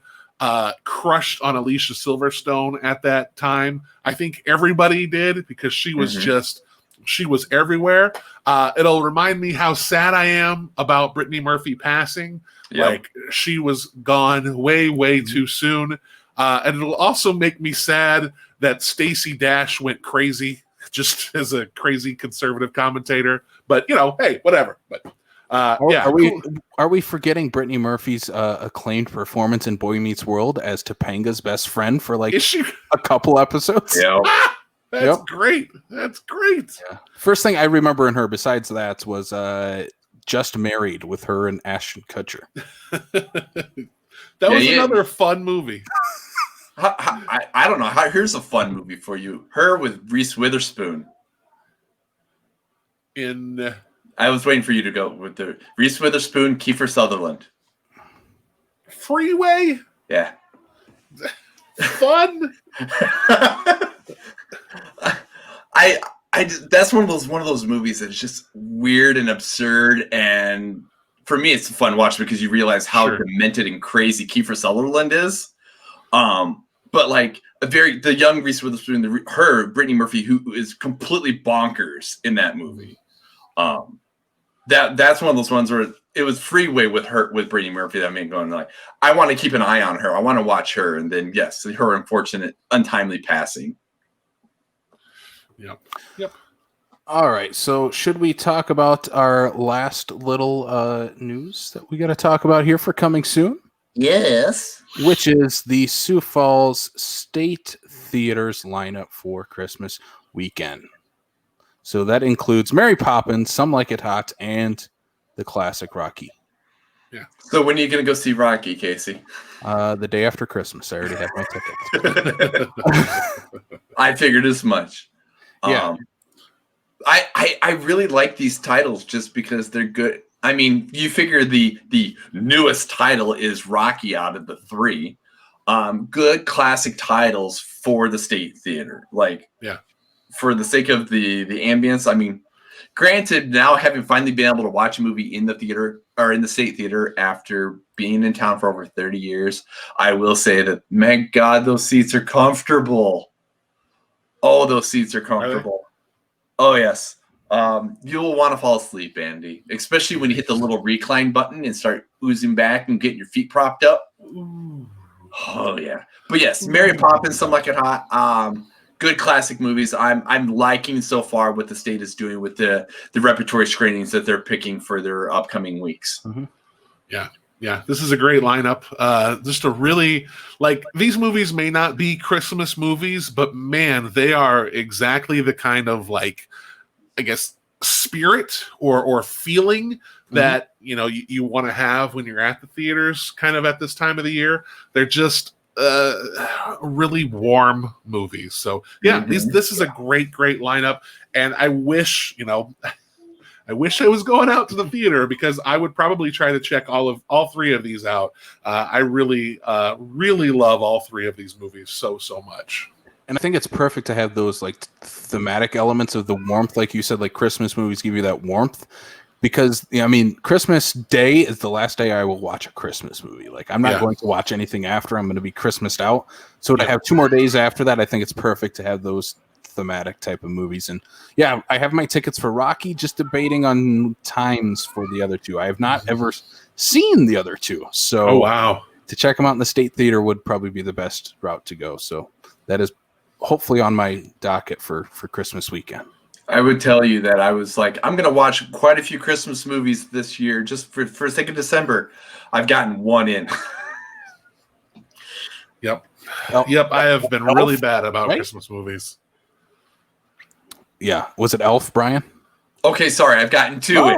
crushed on Alicia Silverstone at that time. I think everybody did, because she was she was everywhere. It'll remind me how sad I am about Brittany Murphy passing. Yep. Like she was gone way, way too soon. And it'll also make me sad that Stacey Dash went crazy, just as a crazy conservative commentator. But hey, whatever. But are we forgetting Brittany Murphy's acclaimed performance in Boy Meets World as Topanga's best friend for like a couple episodes? Yeah, that's great. That's great. Yeah. First thing I remember in her besides that was Just Married with her and Ashton Kutcher. That was another fun movie. I don't know. Here's a fun movie for you. Her with Reese Witherspoon. I was waiting for you to go with the Reese Witherspoon, Kiefer Sutherland. Freeway? Yeah. Fun? That's one of those movies that's just weird and absurd, and for me it's a fun watch because you realize how demented and crazy Kiefer Sutherland is. But like the young Reese Witherspoon, Brittany Murphy, who is completely bonkers in that movie. That's one of those ones where it was Freeway with Brittany Murphy that made me going like, I want to keep an eye on her. I want to watch her. And then yes, her unfortunate, untimely passing. Yep. All right. So should we talk about our last little news that we got to talk about here for coming soon? Yes. Which is the Sioux Falls State Theater's lineup for Christmas weekend. So that includes Mary Poppins, Some Like It Hot, and the classic Rocky. Yeah. So when are you going to go see Rocky, Casey? The day after Christmas. I already have my tickets. I figured as much. Yeah. I really like these titles just because they're good. I mean, you figure the newest title is Rocky out of the three. Good classic titles for the State Theater. Like, yeah. For the sake of the ambience, I mean, granted, now having finally been able to watch a movie in the theater or in the State Theater after being in town for over 30 years, I will say that, my God, those seats are comfortable. Oh, those seats are comfortable. Oh, yes. You'll want to fall asleep, Andy, especially when you hit the little recline button and start oozing back and getting your feet propped up. Ooh. Oh, yeah. But yes, Mary Poppins, Some Like It Hot. Good classic movies. I'm liking so far what the state is doing with the repertory screenings that they're picking for their upcoming weeks. Mm-hmm. Yeah. This is a great lineup. Just a really, like, these movies may not be Christmas movies, but man, they are exactly the kind of, like, I guess, spirit or feeling that, you want to have when you're at the theaters kind of at this time of the year. They're just really warm movies. So yeah, this is a great lineup, and I wish I wish I was going out to the theater because I would probably try to check all three of these out. I really love all three of these movies so much. And I think it's perfect to have those like thematic elements of the warmth, like you said, like Christmas movies give you that warmth. Because I mean, Christmas Day is the last day I will watch a Christmas movie. Like I'm not going to watch anything after. I'm going to be Christmased out. So to have 2 more days after that, I think it's perfect to have those thematic type of movies. And yeah, I have my tickets for Rocky. Just debating on times for the other 2. I have not ever seen the other 2. So to check them out in the State Theater would probably be the best route to go. So that is hopefully on my docket for Christmas weekend. I would tell you that I was like, I'm going to watch quite a few Christmas movies this year just for the sake of December. I've gotten 1 in. Yep. I have been really bad about Christmas movies. Yeah. Was it Elf, Brian? Okay, sorry. I've gotten 2 in.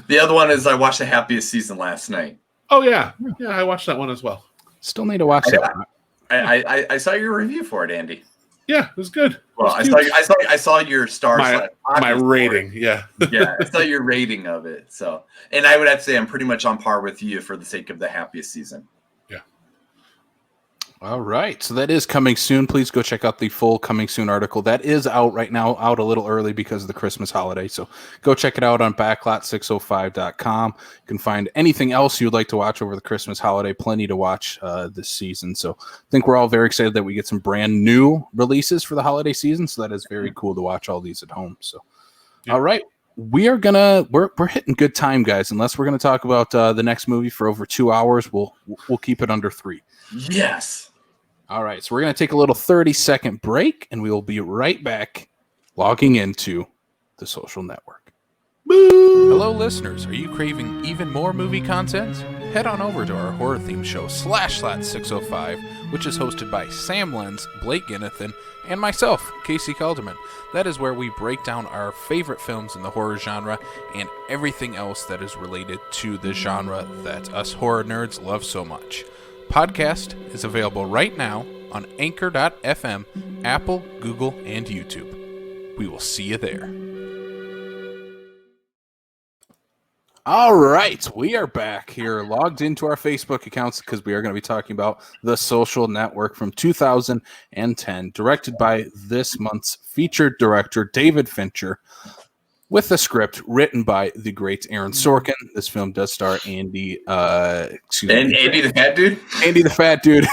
The other one is I watched The Happiest Season last night. Oh, yeah. Yeah, I watched that one as well. Still need to watch that. I saw your review for it, Andy. Yeah, it was good. Well, I saw your stars. My rating, yeah. Yeah, I saw your rating of it. So, and I would have to say I'm pretty much on par with you for the sake of The Happiest Season. Yeah. All right, so that is coming soon. Please go check out the full coming soon article. That is out right now, out a little early because of the Christmas holiday. So go check it out on backlot605.com. You can find anything else you'd like to watch over the Christmas holiday. Plenty to watch this season. So I think we're all very excited that we get some brand new releases for the holiday season. So that is very cool to watch all these at home. So, all right. We're hitting good time, guys. Unless we're gonna talk about the next movie for over 2 hours, we'll keep it under 3. Yes. All right, so we're going to take a little 30-second break, and we will be right back logging into the social network. Boo! Hello, listeners. Are you craving even more movie content? Head on over to our horror-themed show, Slashlat 605, which is hosted by Sam Lenz, Blake Ginnathan, and myself, Casey Calderman. That is where we break down our favorite films in the horror genre and everything else that is related to the genre that us horror nerds love so much. Podcast is available right now on Anchor.fm, Apple, Google, and YouTube. We will see you there. All right, we are back here, logged into our Facebook accounts because we are going to be talking about The Social Network from 2010, directed by this month's featured director, David Fincher, with a script written by the great Aaron Sorkin. This film does star Andy. Andy the fat dude. Andy the fat dude.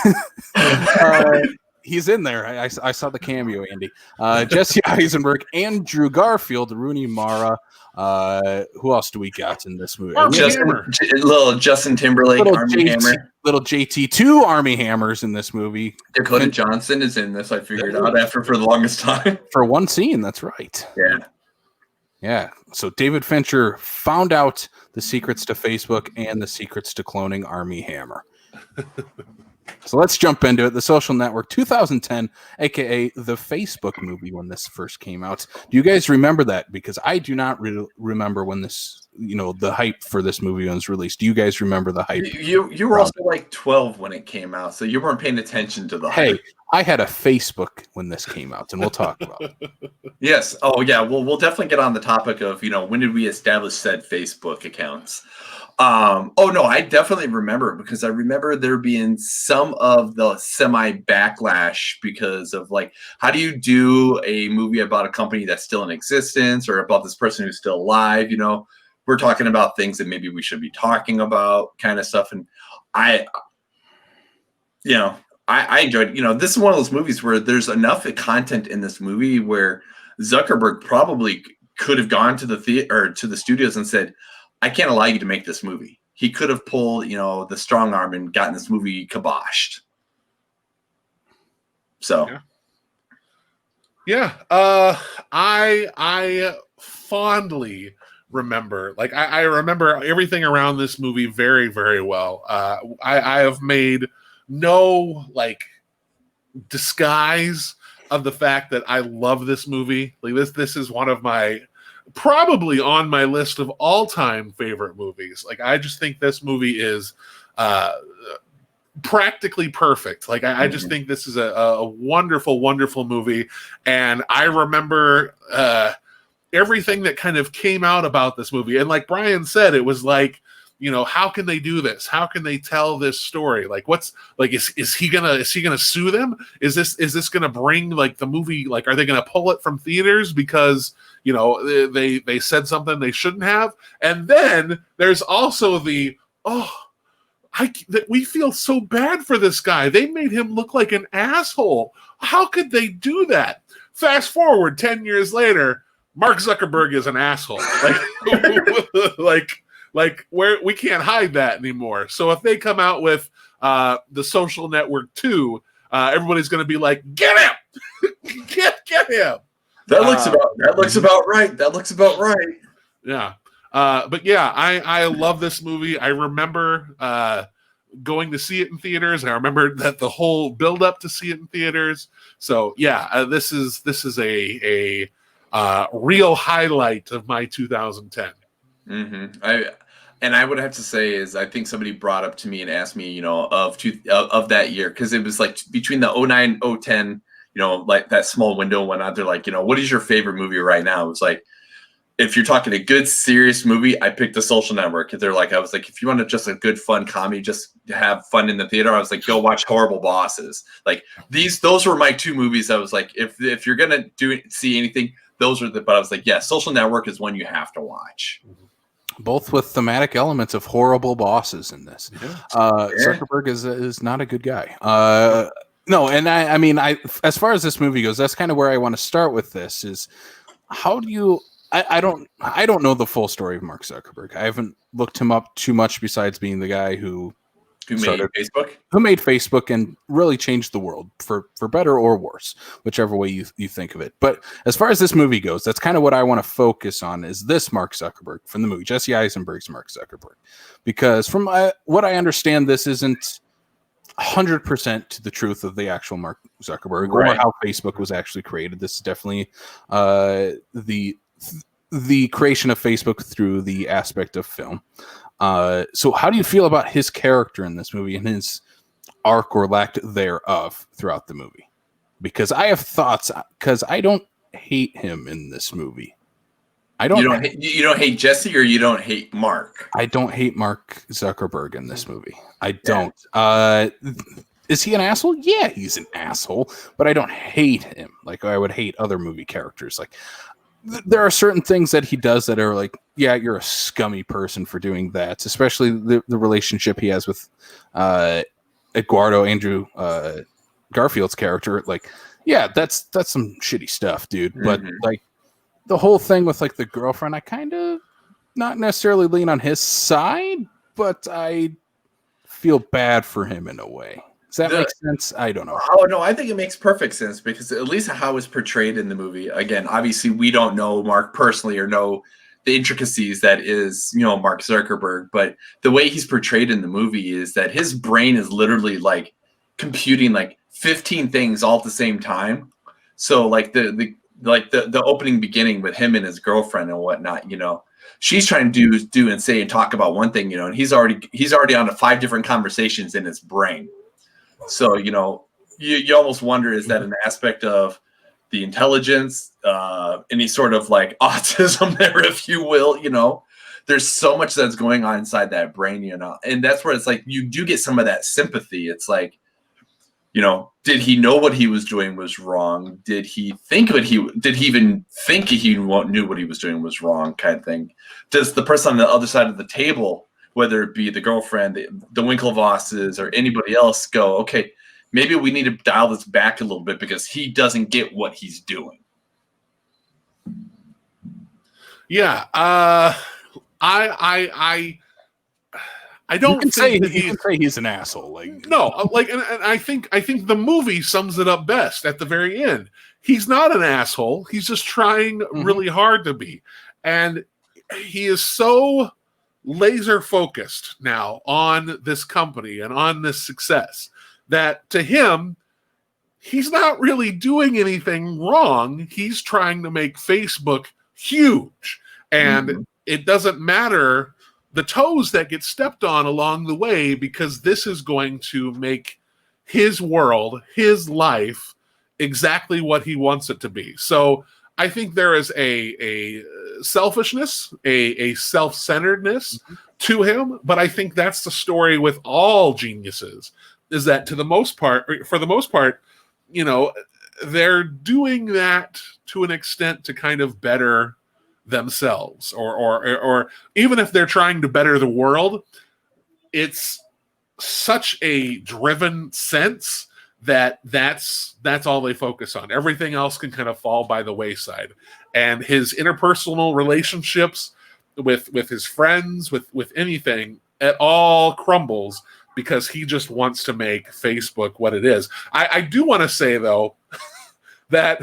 He's in there. I saw the cameo. Andy, Jesse Eisenberg, Andrew Garfield, Rooney Mara. Who else do we got in this movie? Little Justin Timberlake, Army Hammer. Little JT, 2 Army Hammers in this movie. Dakota Johnson is in this. I figured out after for the longest time. For one scene, that's right. Yeah. Yeah, so David Fincher found out the secrets to Facebook and the secrets to cloning Army Hammer. So let's jump into it. The Social Network, 2010, a.k.a. the Facebook movie when this first came out. Do you guys remember that? Because I do not remember when this, the hype for this movie was released. Do you guys remember the hype? You were also like 12 when it came out, so you weren't paying attention to the hype. Hey, I had a Facebook when this came out, and we'll talk about it. Yes. Oh, yeah. We'll definitely get on the topic of, when did we establish said Facebook accounts? No, I definitely remember because I remember there being some of the semi-backlash because of like, how do you do a movie about a company that's still in existence or about this person who's still alive? We're talking about things that maybe we should be talking about kind of stuff. And I enjoyed, this is one of those movies where there's enough content in this movie where Zuckerberg probably could have gone to the theater or to the studios and said, I can't allow you to make this movie. He could have pulled, the strong arm and gotten this movie kiboshed. So. Yeah. I fondly remember, I remember everything around this movie very, very well. I have made no disguise of the fact that I love this movie. This is one of my probably on my list of all-time favorite movies. I just think this movie is practically perfect. I just think this is a wonderful, wonderful movie. And I remember everything that kind of came out about this movie. And like Brian said, it was like, how can they do this? How can they tell this story? Like, is he gonna sue them? Is this gonna bring like the movie? Like, are they gonna pull it from theaters because they said something they shouldn't have? And then there's also we feel so bad for this guy. They made him look like an asshole. How could they do that? Fast forward 10 years later, Mark Zuckerberg is an asshole. Like where we can't hide that anymore. So if they come out with the Social Network 2, everybody's going to be like, get him, get him. That looks about right. That looks about right. Yeah. But yeah, I love this movie. I remember going to see it in theaters. I remember that the whole build up to see it in theaters. So yeah, this is a real highlight of my 2010. Mm-hmm. I would have to say is I think somebody brought up to me and asked me, of that year, because it was like between the 2009, 2010, like that small window and whatnot. They're like, what is your favorite movie right now? It was like, if you're talking a good serious movie, I picked The Social Network. I was like, if you want just a good fun comedy, just to have fun in the theater, I was like, go watch Horrible Bosses. Like those were my two movies. I was like, if you're gonna see anything, those are but I was like, yeah, Social Network is one you have to watch. Both with thematic elements of horrible bosses in this. Yeah. Zuckerberg is not a good guy. No, and I mean, as far as this movie goes, that's kind of where I want to start with this. Is how do you? I don't know the full story of Mark Zuckerberg. I haven't looked him up too much besides being the guy who made Facebook? Who made Facebook and really changed the world for better or worse, whichever way you think of it. But as far as this movie goes, that's kind of what I want to focus on is this Mark Zuckerberg from the movie, Jesse Eisenberg's Mark Zuckerberg. Because from what I understand, this isn't 100% to the truth of the actual Mark Zuckerberg or how Facebook was actually created. This is definitely the creation of Facebook through the aspect of film. So how do you feel about his character in this movie and his arc or lack thereof throughout the movie? Because I have thoughts, because I don't hate him in this movie. You don't hate Jesse, or you don't hate Mark? I don't hate Mark Zuckerberg in this movie. I don't. Is he an asshole? Yeah, he's an asshole, but I don't hate him like I would hate other movie characters. Like, there are certain things that he does that are like, yeah, you're a scummy person for doing that, especially the relationship he has with Eduardo, Andrew Garfield's character. Like, yeah, that's some shitty stuff, dude. Mm-hmm. But like the whole thing with like the girlfriend, I kind of not necessarily lean on his side, but I feel bad for him in a way. Does that make sense? I don't know. Oh, no, I think it makes perfect sense because at least how it's portrayed in the movie. Again, obviously, we don't know Mark personally or know the intricacies that is, Mark Zuckerberg. But the way he's portrayed in the movie is that his brain is literally like computing like 15 things all at the same time. So like the opening beginning with him and his girlfriend and whatnot, she's trying to do and say and talk about one thing, and he's already on to 5 different conversations in his brain. So, you almost wonder, is that an aspect of the intelligence, any sort of like autism there, if you will, there's so much that's going on inside that brain, and that's where it's like, you do get some of that sympathy. It's like, did he know what he was doing was wrong? Did he even think he knew what he was doing was wrong kind of thing? Does the person on the other side of the table, whether it be the girlfriend, the Winklevosses, or anybody else, go, okay, maybe we need to dial this back a little bit because he doesn't get what he's doing. Yeah, I don't think you can say he's an asshole. Like, no, like, and I think the movie sums it up best at the very end. He's not an asshole. He's just trying really hard to be, and he is so laser focused now on this company and on this success that to him, he's not really doing anything wrong. He's trying to make Facebook huge, and it doesn't matter the toes that get stepped on along the way, because this is going to make his world, his life, exactly what he wants it to be. So I think there is a selfishness, a self-centeredness to him, but I think that's the story with all geniuses, is that for the most part, you know, they're doing that to an extent to kind of better themselves, or even if they're trying to better the world, it's such a driven sense that's all they focus on. Everything else can kind of fall by the wayside. And his interpersonal relationships with his friends, with anything, it all crumbles because he just wants to make Facebook what it is. I do want to say, though, that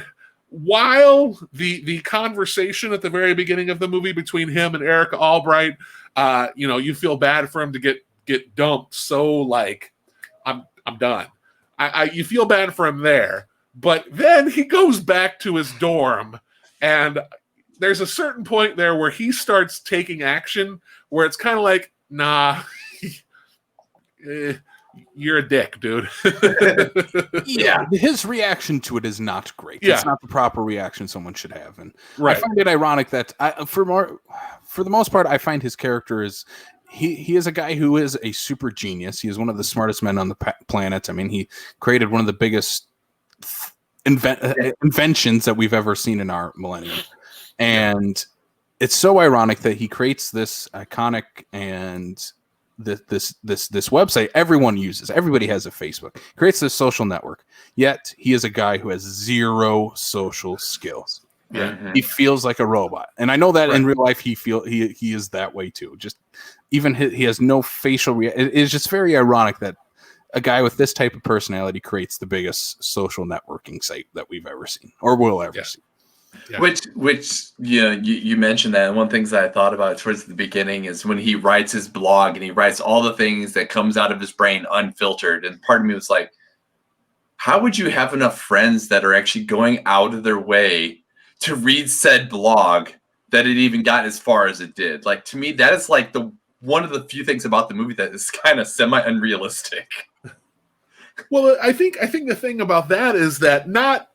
while the conversation at the very beginning of the movie between him and Erica Albright, you know, you feel bad for him to get dumped. So like, I'm done. You feel bad for him there, but then he goes back to his dorm, and there's a certain point there where he starts taking action where it's kind of like, nah, you're a dick, dude. Yeah, his reaction to it is not great. Yeah. It's not the proper reaction someone should have, and right. I find it ironic that for the most part, I find his character is he is a guy who is a super genius. He is one of the smartest men on the planet. I mean, he created one of the biggest inventions that we've ever seen in our millennium, and it's so ironic that he creates this iconic and this website everyone uses. Everybody has a Facebook. Creates this social network. Yet he is a guy who has zero social skills. Yeah. Mm-hmm. He feels like a robot, and I know that in real life he is that way too. Just even he has no facial. It's just very ironic that a guy with this type of personality creates the biggest social networking site that we've ever seen or will ever see. Yeah. Which you mentioned that, and one of the things that I thought about towards the beginning is when he writes his blog and he writes all the things that comes out of his brain unfiltered, and part of me was like, how would you have enough friends that are actually going out of their way to read said blog that it even got as far as it did? Like, to me, that is like one of the few things about the movie that is kind of semi-unrealistic. Well, I think the thing about that is that not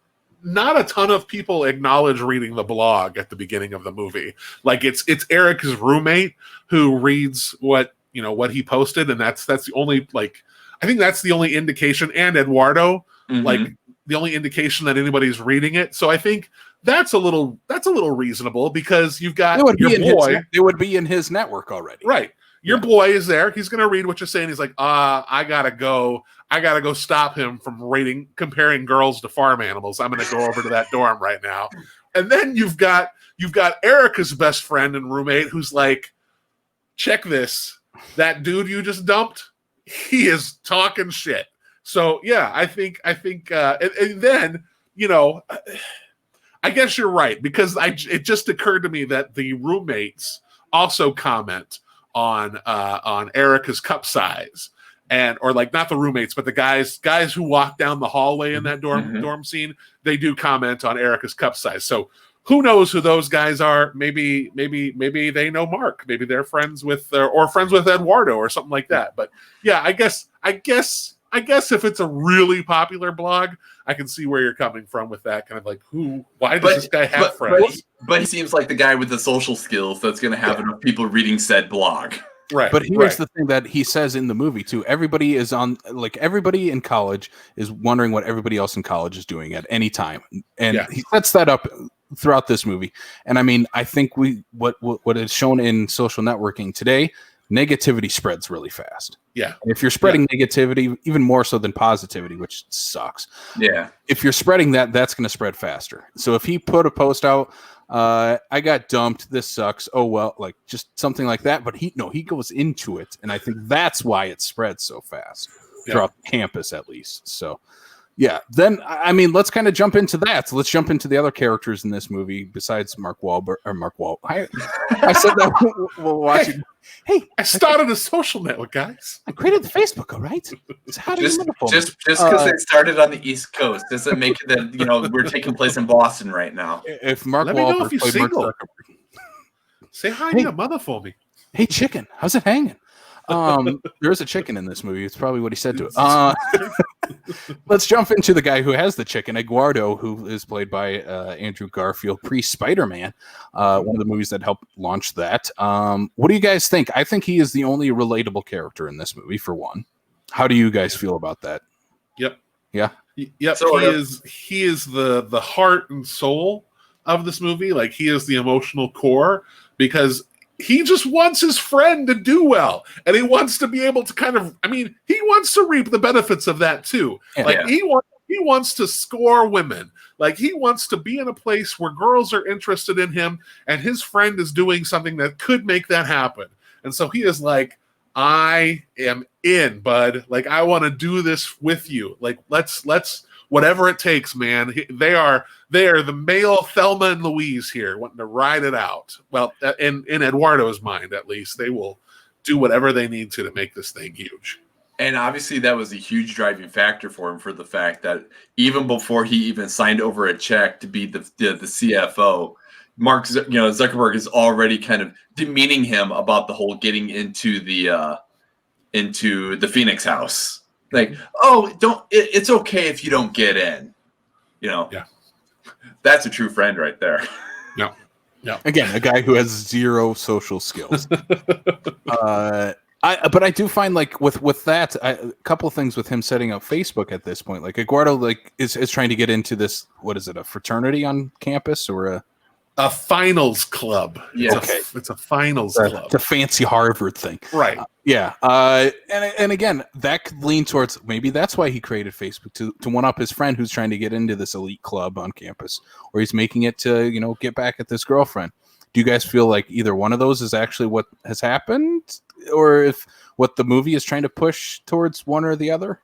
a ton of people acknowledge reading the blog at the beginning of the movie. Like it's Erica's roommate who reads what he posted, and that's the only, like, I think that's the only indication, and Eduardo, like the only indication that anybody's reading it. So I think that's a little reasonable, because you've got your boy. It would be in his network already. Right. Your boy is there. He's going to read what you're saying. He's like, I gotta go stop him from comparing girls to farm animals. I'm going to go over to that dorm right now. And then you've got Erica's best friend and roommate who's like, check this. That dude you just dumped, he is talking shit. So yeah, I think, and then, you know, I guess you're right, because it just occurred to me that the roommates also comment on Erica's cup size, or like, not the roommates, but the guys who walk down the hallway in that dorm scene, they do comment on Erica's cup size. So who knows who those guys are? Maybe they know Mark. Maybe they're friends with Eduardo or something like that. But yeah, I guess if it's a really popular blog, I can see where you're coming from with that kind of like, why does this guy have friends? But he seems like the guy with the social skills that's going to have enough people reading said blog. Right. But here's the thing that he says in the movie too. Everybody in college is wondering what everybody else in college is doing at any time. And he sets that up throughout this movie. And I mean, I think what is shown in social networking today, negativity spreads really fast. Yeah. And if you're spreading negativity, even more so than positivity, which sucks. Yeah. If you're spreading that's going to spread faster. So if he put a post out, I got dumped, this sucks, oh well, like just something like that. But he goes into it, and I think that's why it spreads so fast throughout campus, at least. So yeah, then I mean, let's kind of jump into that. So let's jump into the other characters in this movie besides Mark Wahlberg. I said that while watching. Hey, I started a social network, guys. I created the Facebook, all right? Just because it started on the East Coast doesn't make it that we're taking place in Boston right now. If Mark Let me know Wahlberg if you're played single. Mark Zuckerberg. Say hi to your mother for me. Hey, chicken, how's it hanging? There is a chicken in this movie. It's probably what he said to it. Let's jump into the guy who has the chicken, Eduardo, who is played by Andrew Garfield, pre-Spider-Man, one of the movies that helped launch that. What do you guys think? I think he is the only relatable character in this movie, for one. How do you guys feel about that? Yep. Yeah. Yep. He is the heart and soul of this movie. Like, he is the emotional core, because he just wants his friend to do well, and he wants to be able to he wants to reap the benefits of that too. Yeah. He wants to score women. Like, he wants to be in a place where girls are interested in him, and his friend is doing something that could make that happen. And so he is like, I am in, bud. Like, I want to do this with you. Like, let's whatever it takes, man. They are the male Thelma and Louise here, wanting to ride it out. Well, in Eduardo's mind, at least, they will do whatever they need to make this thing huge. And obviously that was a huge driving factor for him, for the fact that even before he even signed over a check to be the CFO, Zuckerberg is already kind of demeaning him about the whole getting into the Phoenix house. Like, it's okay if you don't get in. Yeah. That's a true friend right there. No. Yeah. Again, a guy who has zero social skills. But I do find, like, with that, a couple of things with him setting up Facebook at this point. Like, Eduardo is trying to get into this. What is it? A fraternity on campus, or a finals club? Yeah. It's a finals club. It's a fancy Harvard thing, right? Yeah. And again, that could lean towards, maybe that's why he created Facebook, to one up his friend who's trying to get into this elite club on campus, or he's making it to get back at this girlfriend. Do you guys feel like either one of those is actually what has happened, or if what the movie is trying to push towards one or the other?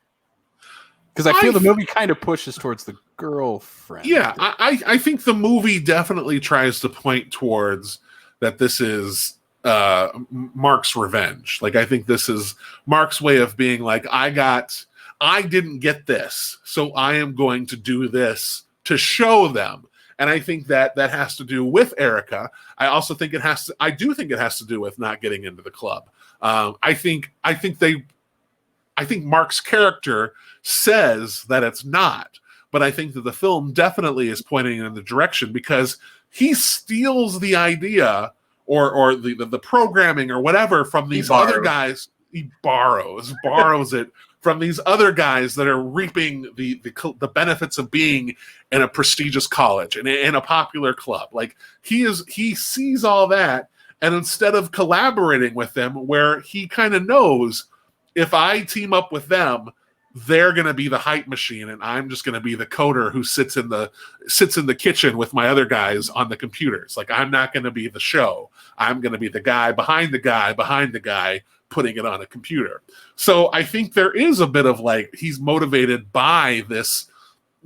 Because I feel the movie kind of pushes towards the girlfriend. Yeah, I think the movie definitely tries to point towards that this is Mark's revenge. Like, I think this is Mark's way of being like, I didn't get this, so I am going to do this to show them. And I think that has to do with Erica. I also think it has to do with not getting into the club. I think Mark's character says that it's not, but I think that the film definitely is pointing in the direction, because he steals the idea or the programming or whatever from these other guys. He borrows it from these other guys that are reaping the benefits of being in a prestigious college and in a popular club. Like, he sees all that, and instead of collaborating with them, where he kind of knows, if I team up with them, they're going to be the hype machine, and I'm just going to be the coder who sits in the kitchen with my other guys on the computers. Like, I'm not going to be the show. I'm going to be the guy behind the guy putting it on a computer. So I think there is a bit of, like, he's motivated by this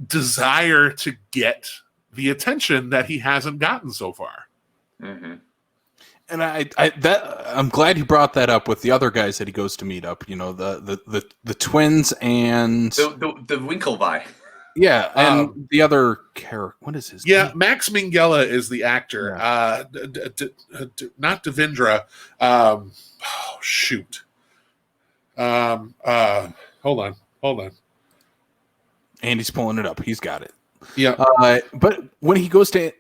desire to get the attention that he hasn't gotten so far. Mm-hmm. And I'm glad you brought that up with the other guys that he goes to meet up. The twins and the Winklevi. Yeah, and the other character. What is his name? Max Minghella is the actor. Yeah. Not Devendra. Shoot. Hold on. Andy's pulling it up. He's got it. Yeah. But when he goes to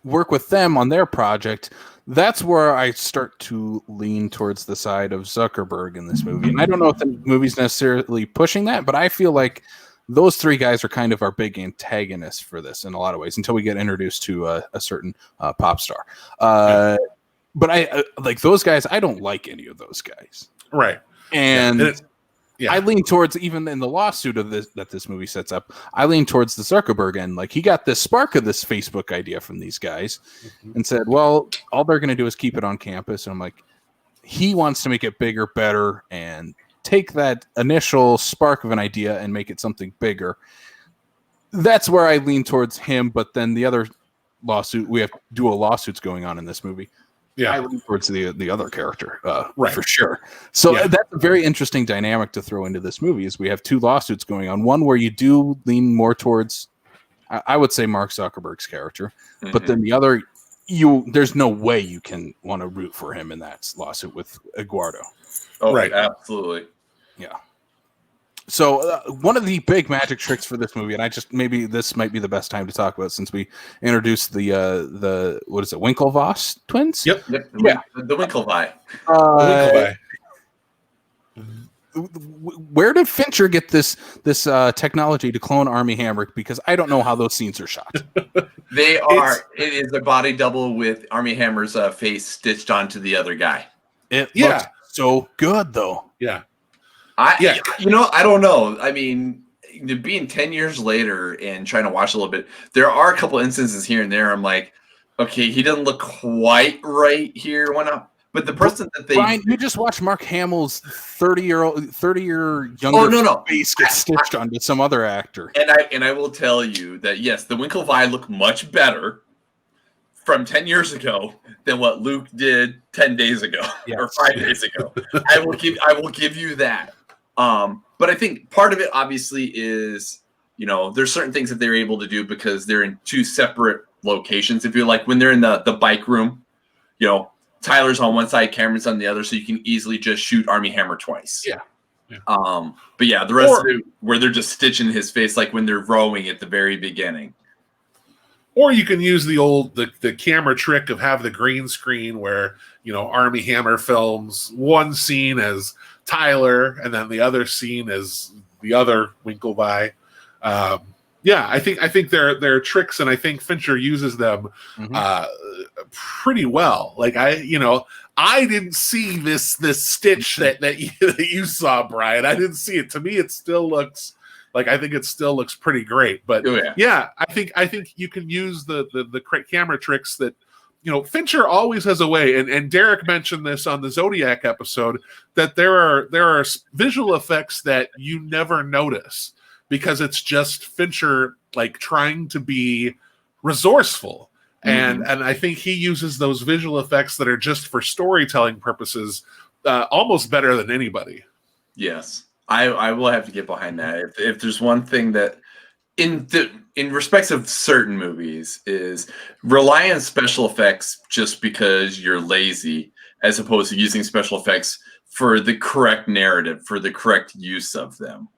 work with them on their project, that's where I start to lean towards the side of Zuckerberg in this movie. And I don't know if the movie's necessarily pushing that, but I feel like those three guys are kind of our big antagonists for this in a lot of ways, until we get introduced to a certain pop star. But I like those guys. I don't like any of those guys. Right. And I lean towards, even in the lawsuit of this movie sets up, I lean towards the Zuckerberg end. Like, he got this spark of this Facebook idea from these guys and said, well, all they're going to do is keep it on campus. And I'm like, he wants to make it bigger, better, and take that initial spark of an idea and make it something bigger. That's where I lean towards him. But then the other lawsuit, we have dual lawsuits going on in this movie. Yeah, I lean towards the other character, right, for sure. So that's a very interesting dynamic to throw into this movie. Is we have two lawsuits going on. One where you do lean more towards, I would say, Mark Zuckerberg's character, but then the other, there's no way you can want to root for him in that lawsuit with Eduardo. Oh, Right. Absolutely. Yeah. So one of the big magic tricks for this movie, and maybe this might be the best time to talk about since we introduced the what is it, Winklevoss twins? Yep. The Winklevi. Winklevi. Where did Fincher get this technology to clone Armie Hammer? Because I don't know how those scenes are shot. It is a body double with Armie Hammer's face stitched onto the other guy. It looks so good, though. Yeah. I don't know. I mean, being 10 years later and trying to watch a little bit, there are a couple instances here and there. I'm like, okay, he doesn't look quite right here. Why not? But the person that they Brian, you just watched Mark Hamill's 30-year younger face get stitched onto some other actor. And I will tell you that yes, the Winklevi look much better from 10 years ago than what Luke did 10 days ago or 5 days ago. I will give you that. But I think part of it obviously is, there's certain things that they're able to do because they're in two separate locations. If you're like when they're in the bike room, Tyler's on one side, Cameron's on the other, so you can easily just shoot Armie Hammer twice. Yeah. But yeah, the rest of it where they're just stitching his face like when they're rowing at the very beginning. Or you can use the camera trick of have the green screen where, Armie Hammer films one scene as Tyler and then the other scene as the other Winklevi. I think they're tricks, and I think Fincher uses them pretty well. Like I didn't see this stitch that you saw, Brian. I didn't see it. To me, it still looks like I think it still looks pretty great. But I think you can use the camera tricks that Fincher always has a way. And Derek mentioned this on the Zodiac episode that there are visual effects that you never notice, because it's just Fincher like trying to be resourceful. And I think he uses those visual effects that are just for storytelling purposes almost better than anybody. Yes, I will have to get behind that. If there's one thing that in respects of certain movies is rely on special effects just because you're lazy, as opposed to using special effects for the correct narrative, for the correct use of them.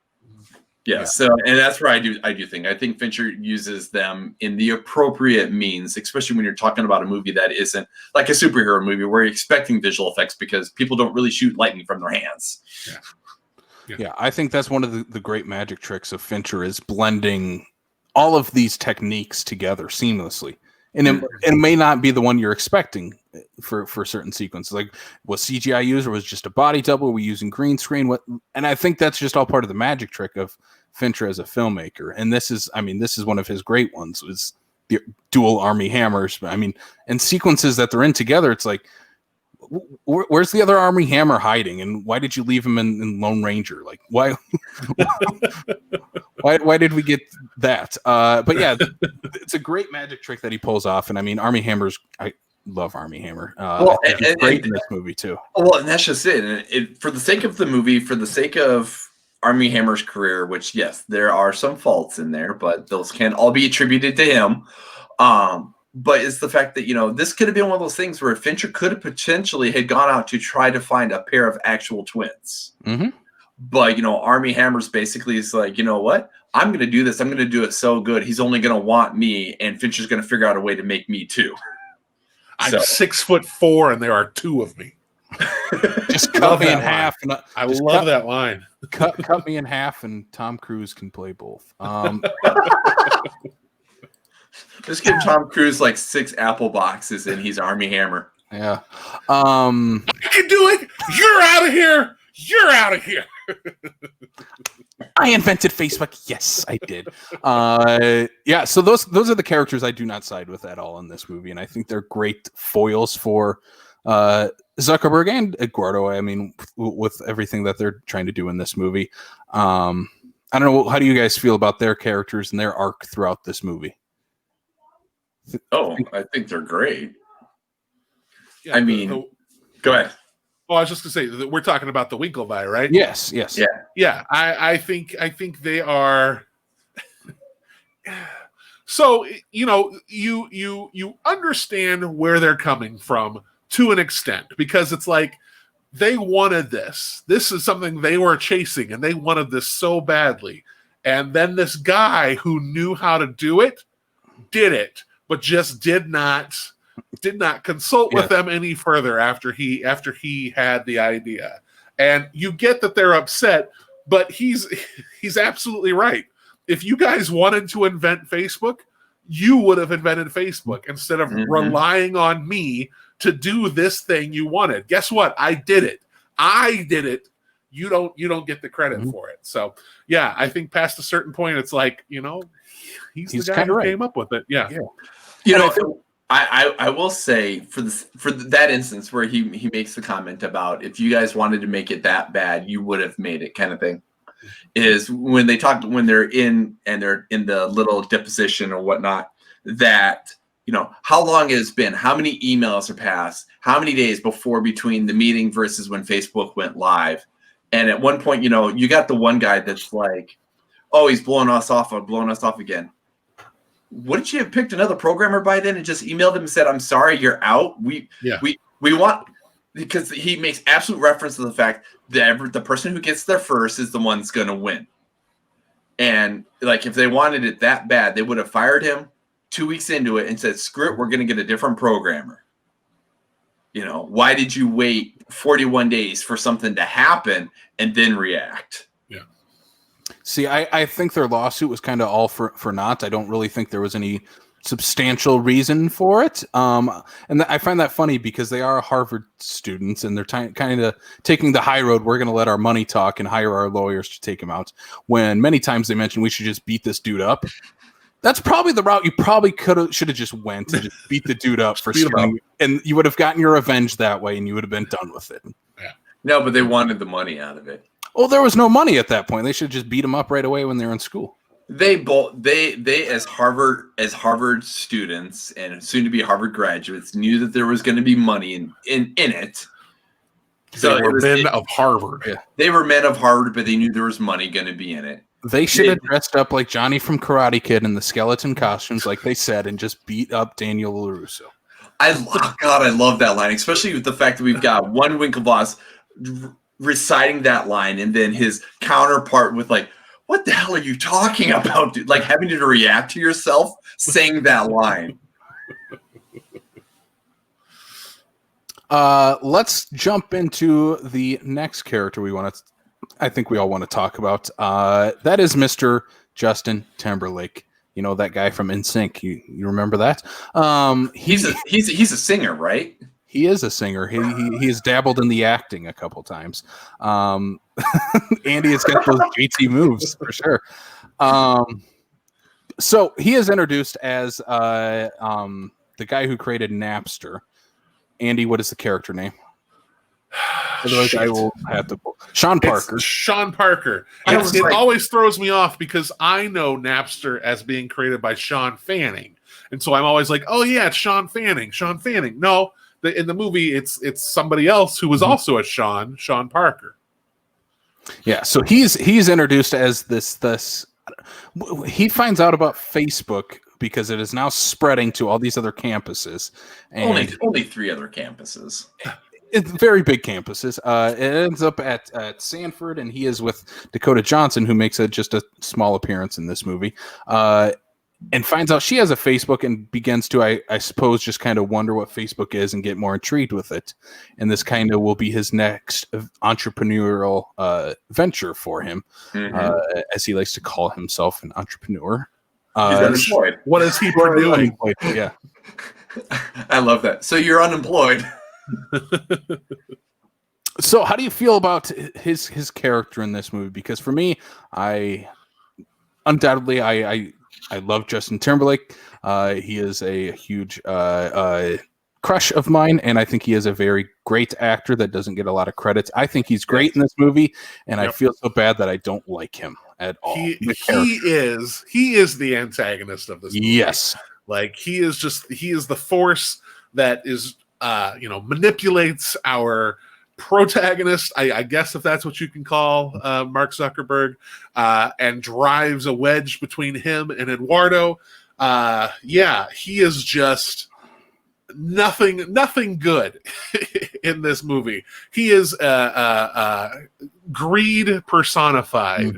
So and that's where I do think. I think Fincher uses them in the appropriate means, especially when you're talking about a movie that isn't like a superhero movie where you're expecting visual effects because people don't really shoot lightning from their hands. Yeah, I think that's one of the great magic tricks of Fincher is blending all of these techniques together seamlessly. And it may not be the one you're expecting for certain sequences. Like, was CGI used or was just a body double? Are we using green screen? And I think that's just all part of the magic trick of Fincher as a filmmaker. And this is one of his great ones, was the dual Armie Hammers. I mean, and sequences that they're in together, it's like, where's the other Armie Hammer hiding? And why did you leave him in Lone Ranger? Like, why? why did we get that? But yeah, it's a great magic trick that he pulls off. And I mean, I love Armie Hammer. He's great in this movie too. Well, and that's just it. And for the sake of the movie, for the sake of Armie Hammer's career, which yes, there are some faults in there, but those can all be attributed to him. But it's the fact that, this could have been one of those things where Fincher could have potentially had gone out to try to find a pair of actual twins. Mm-hmm. But, Armie Hammer's basically is like, you know what? I'm going to do this. I'm going to do it so good. He's only going to want me, and Fincher's going to figure out a way to make me too. I'm 6'4", and there are two of me. Just cut me in half. And I love that line. Cut me in half, and Tom Cruise can play both. Just give Tom Cruise like 6 apple boxes and he's Armie Hammer. Yeah. I can do it. You're out of here. You're out of here. I invented Facebook. Yes, I did. So those are the characters I do not side with at all in this movie. And I think they're great foils for Zuckerberg and Eduardo. I mean, with everything that they're trying to do in this movie. I don't know. How do you guys feel about their characters and their arc throughout this movie? Oh, I think they're great. Yeah, go ahead. Oh, I was just gonna say we're talking about the Winklevi, right? Yes. Yeah. I think they are. So, you understand where they're coming from to an extent, because it's like they wanted this. This is something they were chasing, and they wanted this so badly. And then this guy who knew how to do it did it, but just did not consult with them any further after he had the idea. And you get that they're upset, but he's absolutely right. If you guys wanted to invent Facebook, you would have invented Facebook instead of relying on me to do this thing you wanted. Guess what? I did it. You don't get the credit for it. So yeah, I think past a certain point, it's like, he's the guy who came up with it. Yeah. I will say for that instance where he makes the comment about if you guys wanted to make it that bad, you would have made it, kind of thing, is when they're in the little deposition or whatnot, that how long it has been, how many emails are passed, how many days between the meeting versus when Facebook went live. And at one point, you got the one guy that's like, oh, he's blowing us off again. Wouldn't you have picked another programmer by then and just emailed him and said, I'm sorry, you're out? We want, because he makes absolute reference to the fact that the person who gets there first is the one that's going to win. And like, if they wanted it that bad, they would have fired him 2 weeks into it and said, screw it, we're going to get a different programmer. Why did you wait 41 days for something to happen and then react? See, I think their lawsuit was kind of all for naught. I don't really think there was any substantial reason for it. And I find that funny because they are Harvard students and they're kind of taking the high road. We're going to let our money talk and hire our lawyers to take him out. When many times they mention we should just beat this dude up. That's probably the route you probably should have just went and just beat the dude up for stealing, and you would have gotten your revenge that way and you would have been done with it. Yeah. No, but they wanted the money out of it. Well, there was no money at that point. They should just beat him up right away when they were in school. They as Harvard students and soon to be Harvard graduates knew that there was going to be money in it. So they were men of Harvard. Yeah. They were men of Harvard, but they knew there was money going to be in it. They should have dressed up like Johnny from Karate Kid in the skeleton costumes, like they said, and just beat up Daniel LaRusso. I love that line, especially with the fact that we've got one Winklevoss reciting that line, and then his counterpart with like, "What the hell are you talking about, dude?" Like having to react to yourself saying that line. Let's jump into the next character I think we all want to talk about. That is Mr. Justin Timberlake. That guy from NSYNC. You remember that? He's a singer, right? He is a singer. He has dabbled in the acting a couple times. Andy has got those JT moves for sure. So he is introduced as the guy who created Napster. Andy, what is the character name? Otherwise, I will have to. Sean Parker. It's Sean Parker. It always throws me off because I know Napster as being created by Sean Fanning, and so I'm always like, "Oh yeah, it's Sean Fanning." Sean Fanning. No, in the movie, it's somebody else who was also a Sean Parker. Yeah, so he's introduced as this. He finds out about Facebook because it is now spreading to all these other campuses. And only 3 other campuses. It's very big campuses. It ends up at Sanford, and he is with Dakota Johnson, who makes just a small appearance in this movie, and finds out she has a Facebook and begins to, I suppose, just kind of wonder what Facebook is and get more intrigued with it. And this kind of will be his next entrepreneurial venture for him, as he likes to call himself, an entrepreneur. He's unemployed. What is he doing? Yeah. I love that. So you're unemployed. So how do you feel about his character in this movie? Because for me, I love Justin Timberlake. He is a huge crush of mine, and I think he is a very great actor that doesn't get a lot of credits. I think he's great in this movie, and I feel so bad that I don't like him at all. He is the antagonist of this movie. Yes. Like he is the force that is manipulates our protagonist, I guess, if that's what you can call Mark Zuckerberg, and drives a wedge between him and Eduardo. he is just nothing good in this movie. He is greed personified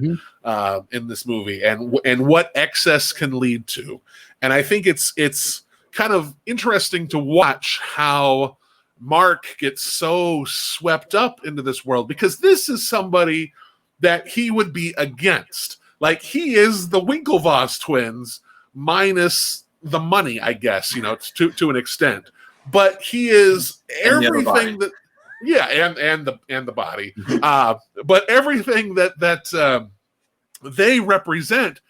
in this movie, and what excess can lead to. And I think it's kind of interesting to watch how Mark gets so swept up into this world, because this is somebody that he would be against. Like, he is the Winklevoss twins minus the money, I guess, to an extent. But he is everything that, and the body. But everything that they represent,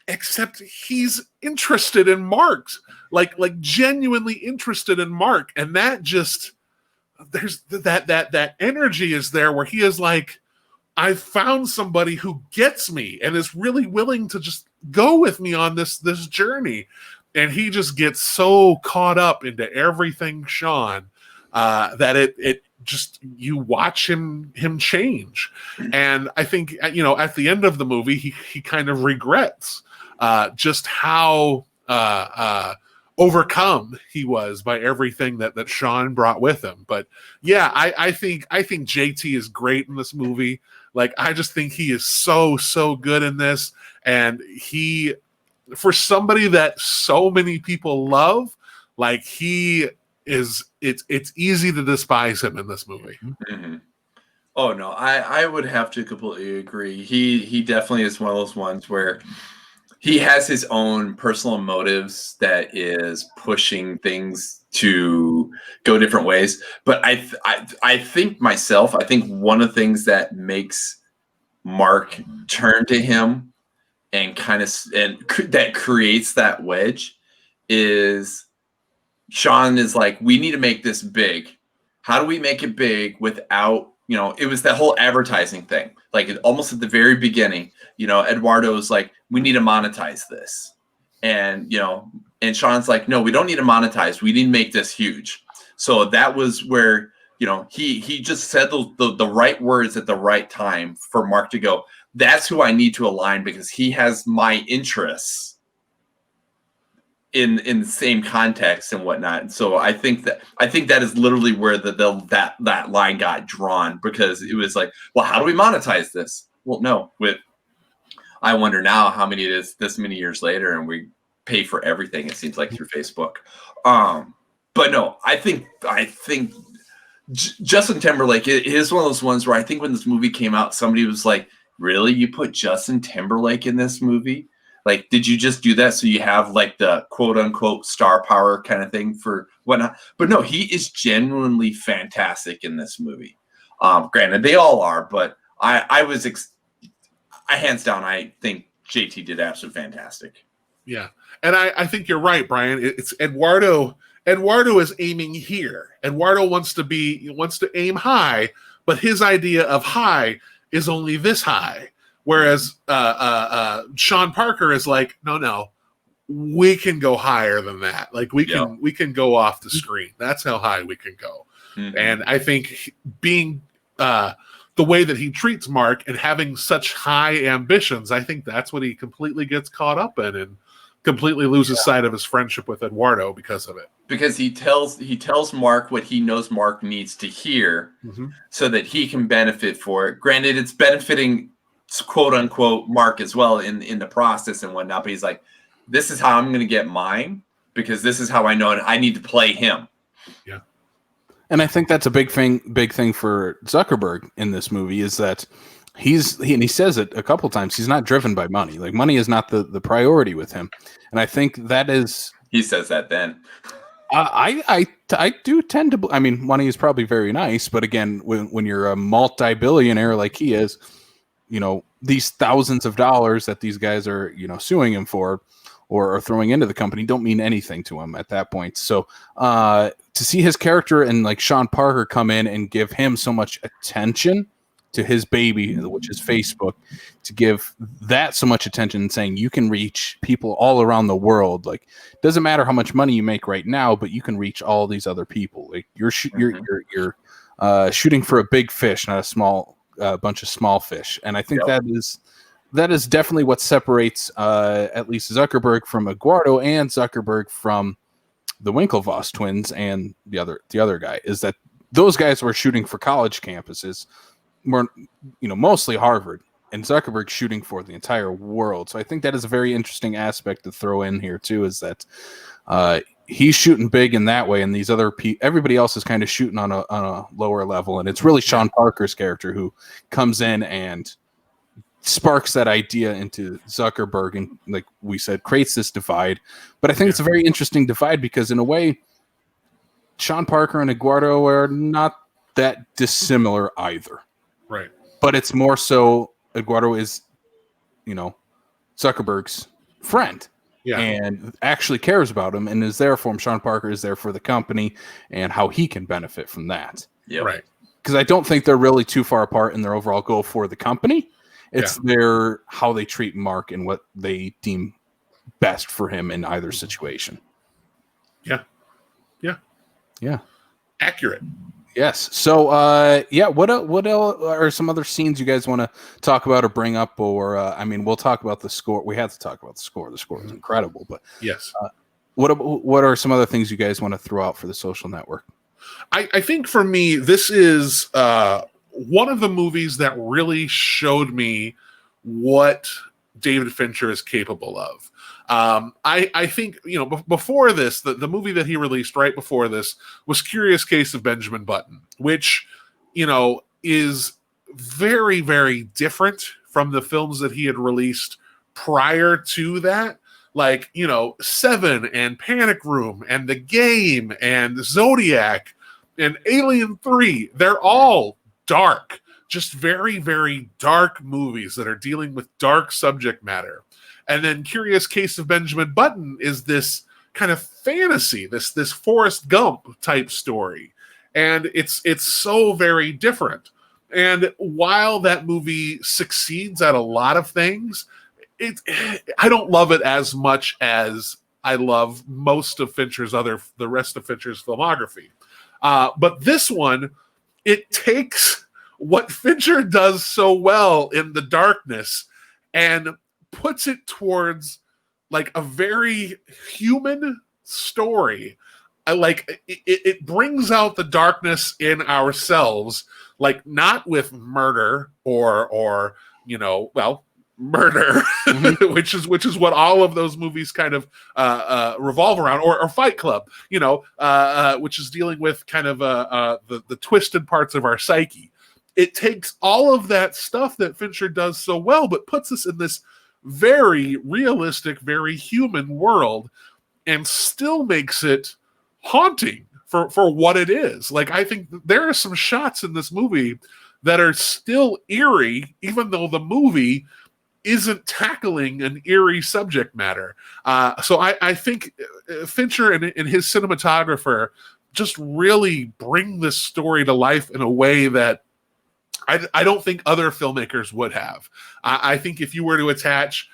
except he's interested in Mark's, like genuinely interested in Mark, and that just, there's that energy is there where he is like, I found somebody who gets me and is really willing to just go with me on this journey. And he just gets so caught up into everything Sean that it just, you watch him change. And I think, at the end of the movie, he kind of regrets just how overcome he was by everything that Sean brought with him. But yeah, I think JT is great in this movie. Like, I just think he is so good in this. And he, for somebody that so many people love, like, he is, it's easy to despise him in this movie. Mm-hmm. Oh no, I would have to completely agree. He definitely is one of those ones where he has his own personal motives that is pushing things to go different ways. But I think one of the things that makes Mark turn to him and that creates that wedge is Sean is like, we need to make this big. How do we make it big without, it was that whole advertising thing. Like, almost at the very beginning, Eduardo's like, we need to monetize this. And, and Sean's like, no, we don't need to monetize. We need to make this huge. So that was where, he just said the right words at the right time for Mark to go, that's who I need to align, because he has my interests in the same context and whatnot. And so I think that is literally where that line got drawn, because it was like, well, how do we monetize this? Well, no, I wonder now how many it is this many years later, and we pay for everything, it seems like, through Facebook. But no, I think Justin Timberlake is one of those ones where I think when this movie came out, somebody was like, really, you put Justin Timberlake in this movie? Like, did you just do that so you have like the quote unquote star power kind of thing for whatnot? But no, he is genuinely fantastic in this movie. Granted, they all are, but I hands down, I think JT did absolutely fantastic. Yeah. And I think you're right, Brian. It's Eduardo. Eduardo is aiming here. Eduardo wants to aim high, but his idea of high is only this high. Whereas Sean Parker is like, no, we can go higher than that. Like, we can go off the screen. That's how high we can go. Mm-hmm. And I think being the way that he treats Mark and having such high ambitions, I think that's what he completely gets caught up in and completely loses sight of his friendship with Eduardo because of it. Because he tells Mark what he knows Mark needs to hear, so that he can benefit for it. Granted, it's benefiting quote unquote Mark as well in the process and whatnot, but he's like, this is how I'm going to get mine, because this is how I know it. I need to play him. Yeah. And I think that's a big thing for Zuckerberg in this movie, is that he says it a couple times. He's not driven by money. Like, money is not the priority with him. And I think that is, he says that then. I do tend to, I mean, money is probably very nice, but again, when you're a multi-billionaire like he is, these thousands of dollars that these guys are, suing him for or are throwing into the company don't mean anything to him at that point. So to see his character and like Sean Parker come in and give him so much attention to his baby, which is Facebook, to give that so much attention and saying you can reach people all around the world. Like, it doesn't matter how much money you make right now, but you can reach all these other people. Like, you're shooting for a big fish, not a small bunch of small fish. And I think that is that is definitely what separates at least Zuckerberg from Eduardo and Zuckerberg from the Winklevoss twins and the other guy, is that those guys were shooting for college campuses, were mostly Harvard, and Zuckerberg shooting for the entire world. So I think that is a very interesting aspect to throw in here too, is that he's shooting big in that way, and these other everybody else is kind of shooting on a lower level, and it's really Sean Parker's character who comes in and sparks that idea into Zuckerberg, and like we said, creates this divide. But I think it's a very interesting divide because in a way, Sean Parker and Eduardo are not that dissimilar either. Right. But it's more so Eduardo is, Zuckerberg's friend. Yeah. And actually cares about him and is there for him. Sean Parker is there for the company and how he can benefit from that. Yeah. Right. Because I don't think they're really too far apart in their overall goal for the company. It's their how they treat Mark and what they deem best for him in either situation. Yeah. Yeah. Yeah. Accurate. Yes. So, what are some other scenes you guys want to talk about or bring up? Or, we'll talk about the score. We have to talk about the score. The score is incredible. But yes. What are some other things you guys want to throw out for the Social Network? I think for me, this is one of the movies that really showed me what David Fincher is capable of. I think, before this, the movie that he released right before this was Curious Case of Benjamin Button, which, is very, very different from the films that he had released prior to that. Like, Seven and Panic Room and The Game and Zodiac and Alien 3, they're all dark, just very, very dark movies that are dealing with dark subject matter. And then Curious Case of Benjamin Button is this kind of fantasy, this Forrest Gump type story. And it's so very different. And while that movie succeeds at a lot of things, I don't love it as much as I love most of the rest of Fincher's filmography. But this one, it takes what Fincher does so well in the darkness and puts it towards like a very human story. It brings out the darkness in ourselves, like not with murder or murder, which is what all of those movies kind of revolve around, or Fight Club, which is dealing with kind of the twisted parts of our psyche. It takes all of that stuff that Fincher does so well, but puts us in this very realistic, very human world, and still makes it haunting for what it is. Like, I think there are some shots in this movie that are still eerie, even though the movie isn't tackling an eerie subject matter. So I think Fincher and his cinematographer just really bring this story to life in a way that I don't think other filmmakers would have. I think if you were to attach,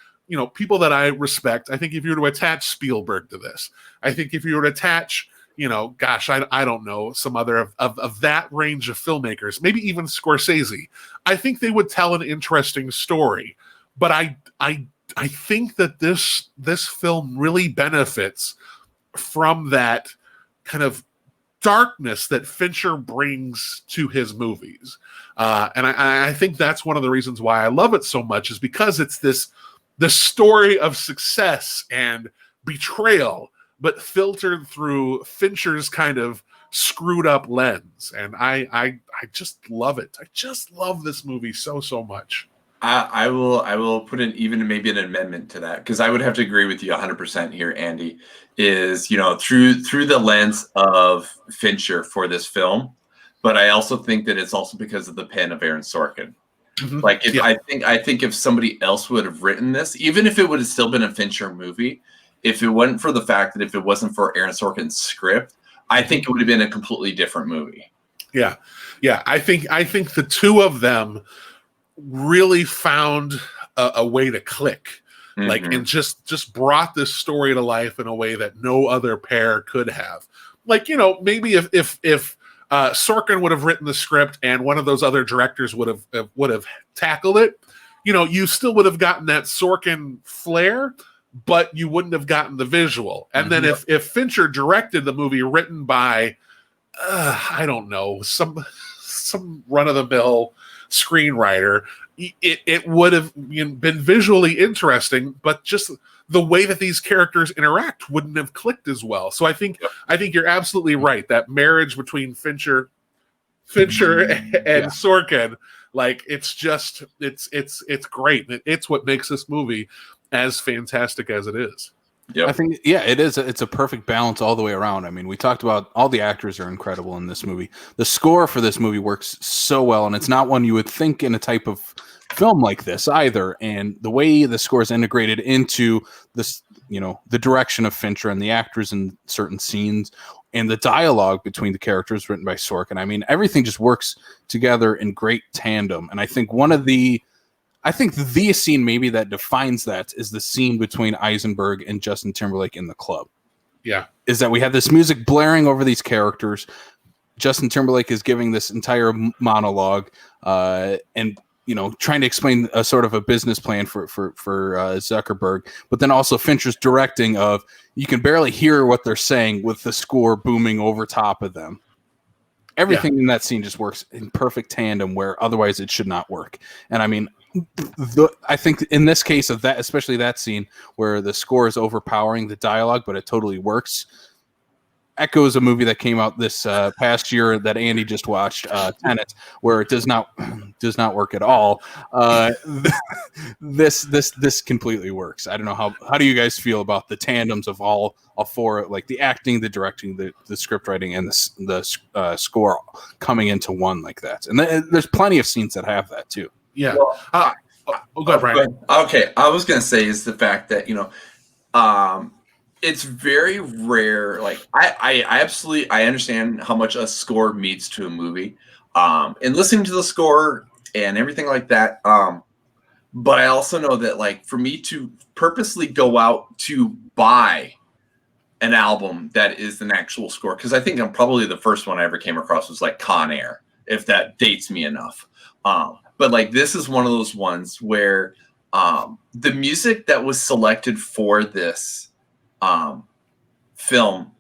people that I respect, I think if you were to attach Spielberg to this, I think if you were to attach, I don't know, some other of that range of filmmakers, maybe even Scorsese, I think they would tell an interesting story. But I think that this film really benefits from that kind of darkness that Fincher brings to his movies. And I think that's one of the reasons why I love it so much, is because it's this story of success and betrayal, but filtered through Fincher's kind of screwed up lens. And I just love it. I just love this movie so much. I will put in even maybe an amendment to that, because I would have to agree with you 100% here, Andy, is, through the lens of Fincher for this film. But I also think that it's also because of the pen of Aaron Sorkin. Mm-hmm. Like, I think if somebody else would have written this, even if it would have still been a Fincher movie, if it wasn't for the fact that if it wasn't for Aaron Sorkin's script, I think it would have been a completely different movie. Yeah. I think the two of them really found a way to click, like, and just brought this story to life in a way that no other pair could have. Like, maybe if Sorkin would have written the script and one of those other directors would have tackled it, you still would have gotten that Sorkin flair, but you wouldn't have gotten the visual. And then if Fincher directed the movie written by, I don't know, some run-of-the-mill screenwriter, it would have been visually interesting, but just the way that these characters interact wouldn't have clicked as well. So I think you're absolutely right. That marriage between Fincher and Sorkin, like it's great. It's what makes this movie as fantastic as it is. Yep. I think, it is. It's a perfect balance all the way around. I mean, we talked about all the actors are incredible in this movie. The score for this movie works so well, and it's not one you would think in a type of film like this either. And the way the score is integrated into this, the direction of Fincher and the actors in certain scenes and the dialogue between the characters written by Sorkin. I mean, everything just works together in great tandem. And I think the scene maybe that defines that is the scene between Eisenberg and Justin Timberlake in the club. Yeah. Is that we have this music blaring over these characters. Justin Timberlake is giving this entire monologue and, trying to explain a sort of a business plan for Zuckerberg. But then also Fincher's directing of you can barely hear what they're saying with the score booming over top of them. Everything in that scene just works in perfect tandem where otherwise it should not work. And I mean, I think in this case of that, especially that scene where the score is overpowering the dialogue, but it totally works, echoes a movie that came out this past year that Andy just watched, Tenet, where it does not work at all. This completely works. I don't know how do you guys feel about the tandems of all four, like the acting, the directing, the script writing, and the score coming into one like that. And there's plenty of scenes that have that too. Yeah. Well, go ahead, Brian. Okay, I was gonna say is the fact that it's very rare. Like I absolutely understand how much a score means to a movie, and listening to the score and everything like that. But I also know that like for me to purposely go out to buy an album that is an actual score, because I think I'm probably the first one I ever came across was like Con Air, if that dates me enough. But like this is one of those ones where the music that was selected for this film,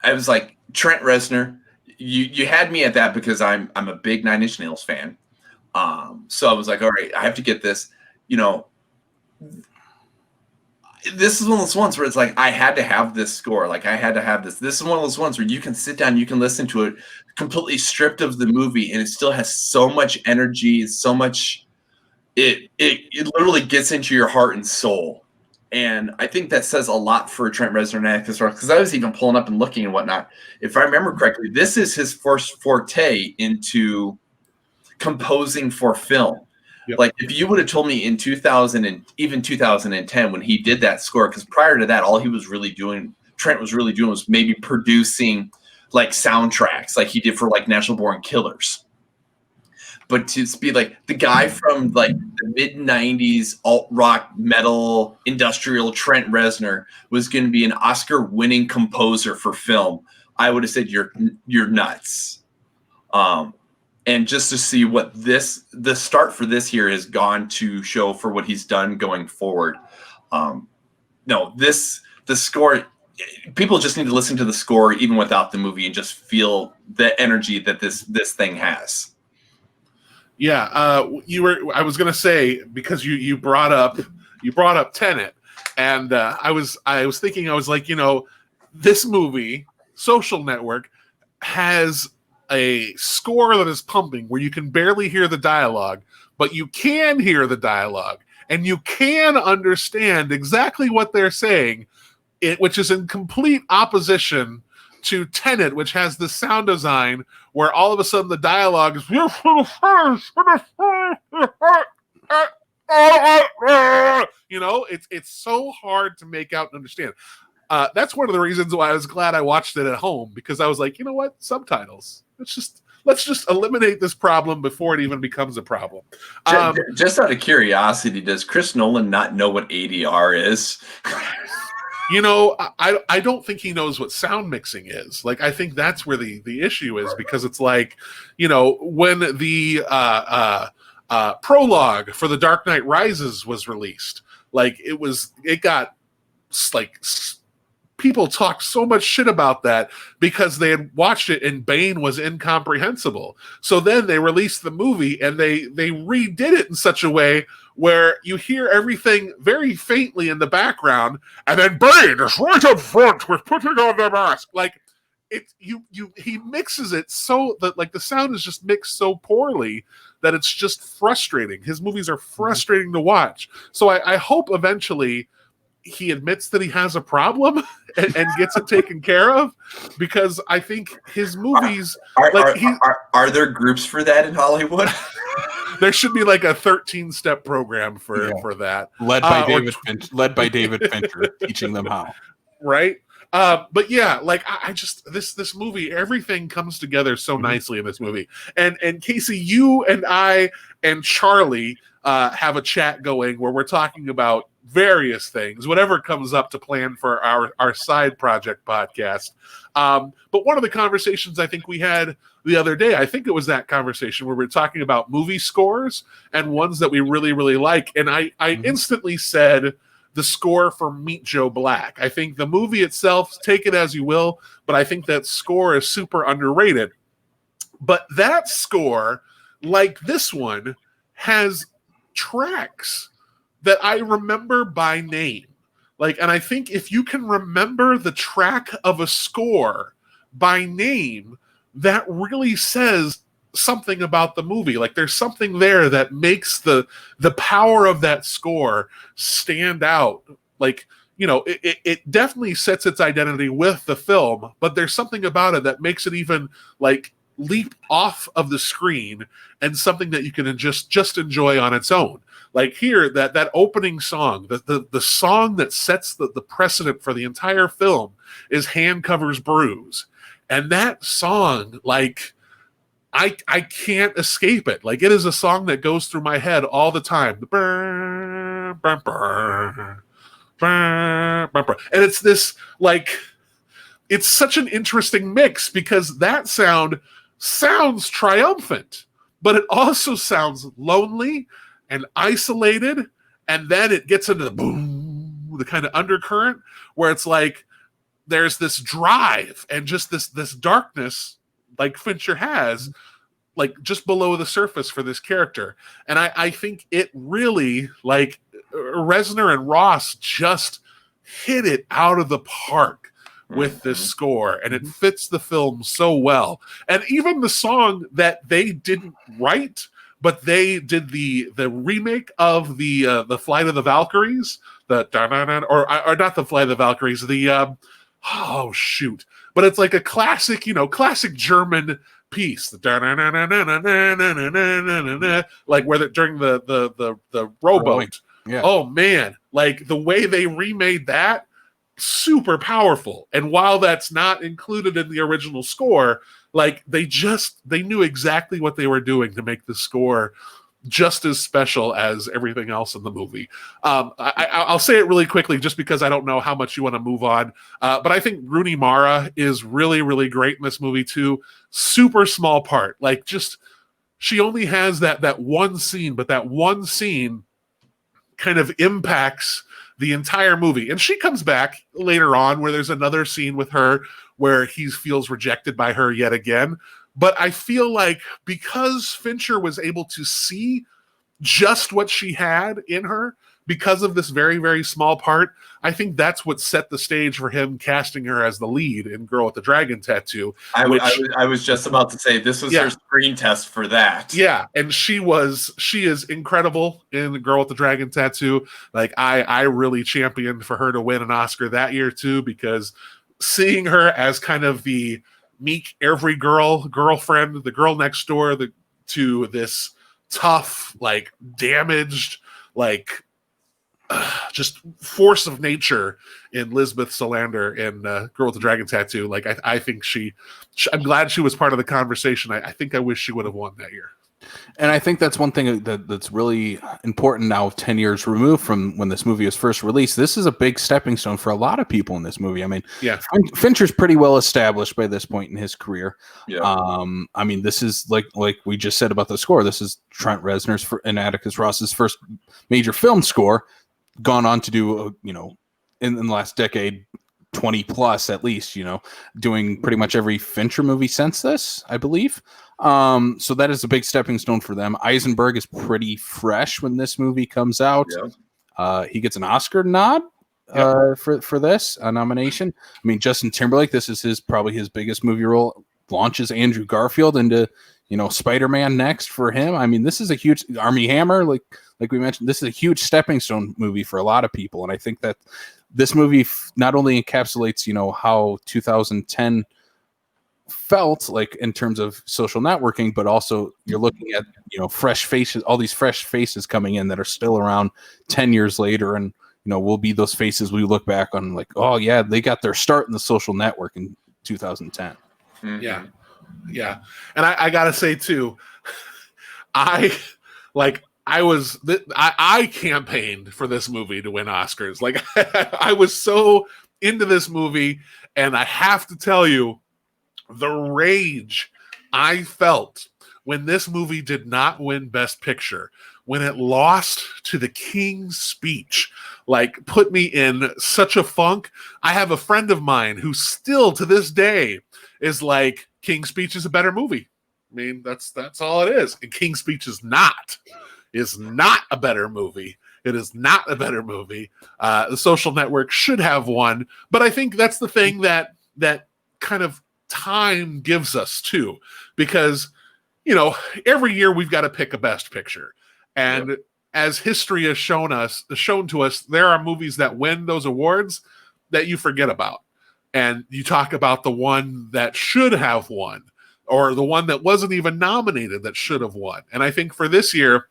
I was like, Trent Reznor, you had me at that because I'm a big Nine Inch Nails fan. So I was like, all right, I have to get this. This is one of those ones where it's like I had to have this score. Like I had to have this. This is one of those ones where you can sit down, you can listen to it completely stripped of the movie, and it still has so much energy, so much. It literally gets into your heart and soul, and I think that says a lot for Trent Reznor because I was even pulling up and looking and whatnot. If I remember correctly, this is his first forte into composing for film. Yep. Like if you would have told me in 2000 and even 2010 when he did that score, because prior to that, all he was really doing, Trent was really doing, was maybe producing like soundtracks, like he did for like National Born Killers. But to be like the guy from like the mid '90s alt rock metal industrial Trent Reznor was going to be an Oscar-winning composer for film, I would have said you're nuts. And just to see what the start for this year has gone to show for what he's done going forward. The score, people just need to listen to the score even without the movie and just feel the energy that this thing has. Yeah, I was gonna say, because you brought up Tenet, and I was thinking, I was like, this movie, Social Network, has a score that is pumping where you can barely hear the dialogue, but you can hear the dialogue and you can understand exactly what they're saying, which is in complete opposition to Tenet, which has the sound design where all of a sudden the dialogue is it's so hard to make out and understand. That's one of the reasons why I was glad I watched it at home, because I was like, you know what, subtitles. Let's just eliminate this problem before it even becomes a problem. Just out of curiosity, does Chris Nolan not know what ADR is? I don't think he knows what sound mixing is. Like, I think that's where the issue is, because it's like, when the prologue for The Dark Knight Rises was released. Like it got like people talked so much shit about that because they had watched it and Bane was incomprehensible. So then they released the movie and they redid it in such a way where you hear everything very faintly in the background, and then Bane is right up front with putting on the mask. Like he mixes it so that like the sound is just mixed so poorly that it's just frustrating. His movies are frustrating to watch. So I hope eventually he admits that he has a problem and gets it taken care of, because I think his movies are there groups for that in Hollywood? There should be like a 13-step program for that, led by David Fincher, teaching them how. Right. But yeah, like I just this movie, everything comes together so nicely in this movie. And Casey, you and I and Charlie have a chat going where we're talking about various things, whatever comes up to plan for our side project podcast. But one of the conversations I think we had the other day, I think it was that conversation where we were talking about movie scores and ones that we really, really like. And I instantly said the score for Meet Joe Black. I think the movie itself, take it as you will, but I think that score is super underrated. But that score, like this one, has tracks that I remember by name. Like, and I think if you can remember the track of a score by name, that really says something about the movie. Like there's something there that makes the power of that score stand out. Like, you know, it definitely sets its identity with the film, but there's something about it that makes it even like leap off of the screen and something that you can just enjoy on its own. Like here, that opening song, the song that sets the precedent for the entire film is Hand Covers Bruise. And that song, like, I can't escape it. Like, it is a song that goes through my head all the time. And it's this, like, it's such an interesting mix because that sounds triumphant, but it also sounds lonely and isolated, and then it gets into the boom, the kind of undercurrent where it's like there's this drive and just this darkness like Fincher has, like just below the surface for this character. And I think it really, like, Reznor and Ross just hit it out of the park with this score, and it fits the film so well. And even the song that they didn't write, but they did the remake of the Flight of the Valkyries, or not the Flight of the Valkyries, oh shoot, but it's like a classic, classic German piece, like where during the rowboat. Yeah. Oh man, like the way they remade that, super powerful. And while that's not included in the original score, like they knew exactly what they were doing to make the score just as special as everything else in the movie. I'll say it really quickly just because I don't know how much you want to move on. But I think Rooney Mara is really, really great in this movie too. Super small part. Like just, she only has that one scene, but that one scene kind of impacts the entire movie. And she comes back later on where there's another scene with her where he feels rejected by her yet again. But I feel like because Fincher was able to see just what she had in her because of this very, very small part, I think that's what set the stage for him casting her as the lead in Girl with the Dragon Tattoo. I was just about to say this was her screen test for that. Yeah, and she is incredible in the Girl with the Dragon Tattoo. Like I really championed for her to win an Oscar that year too, because seeing her as kind of the meek every girlfriend, the girl next door, to this tough, like damaged, like just force of nature in Lisbeth Salander in Girl with the Dragon Tattoo. Like I think I'm glad she was part of the conversation. I think I wish she would have won that year. And I think that's one thing that's really important now, 10 years removed from when this movie was first released. This is a big stepping stone for a lot of people in this movie. I mean, Fincher's pretty well established by this point in his career. Yeah. I mean, this is like we just said about the score. This is Trent Reznor's and Atticus Ross's first major film score, gone on to do, in the last decade, 20 plus at least, doing pretty much every Fincher movie since this, I believe. So that is a big stepping stone for them. Eisenberg is pretty fresh when this movie comes out. Yep. He gets an Oscar nod for this, a nomination. I mean, Justin Timberlake, this is probably his biggest movie role, launches Andrew Garfield into, Spider-Man next for him. I mean, this is a huge Armie Hammer, like we mentioned, this is a huge stepping stone movie for a lot of people. And I think that this movie not only encapsulates, how 2010 felt like in terms of social networking, but also you're looking at, fresh faces, all these fresh faces coming in that are still around 10 years later. And, will be those faces we look back on like, oh yeah, they got their start in the social network in 2010. Mm-hmm. Yeah. And I gotta say too, I campaigned for this movie to win Oscars. Like I was so into this movie, and I have to tell you, the rage I felt when this movie did not win Best Picture, when it lost to The King's Speech, like put me in such a funk. I have a friend of mine who still to this day is like, King's Speech is a better movie. I mean, that's all it is. And King's Speech is not a better movie. It is not a better movie. The Social Network should have won, but I think that's the thing that kind of time gives us too, because every year we've got to pick a Best Picture, and as history has shown to us, there are movies that win those awards that you forget about, and you talk about the one that should have won, or the one that wasn't even nominated that should have won. And I think for this year,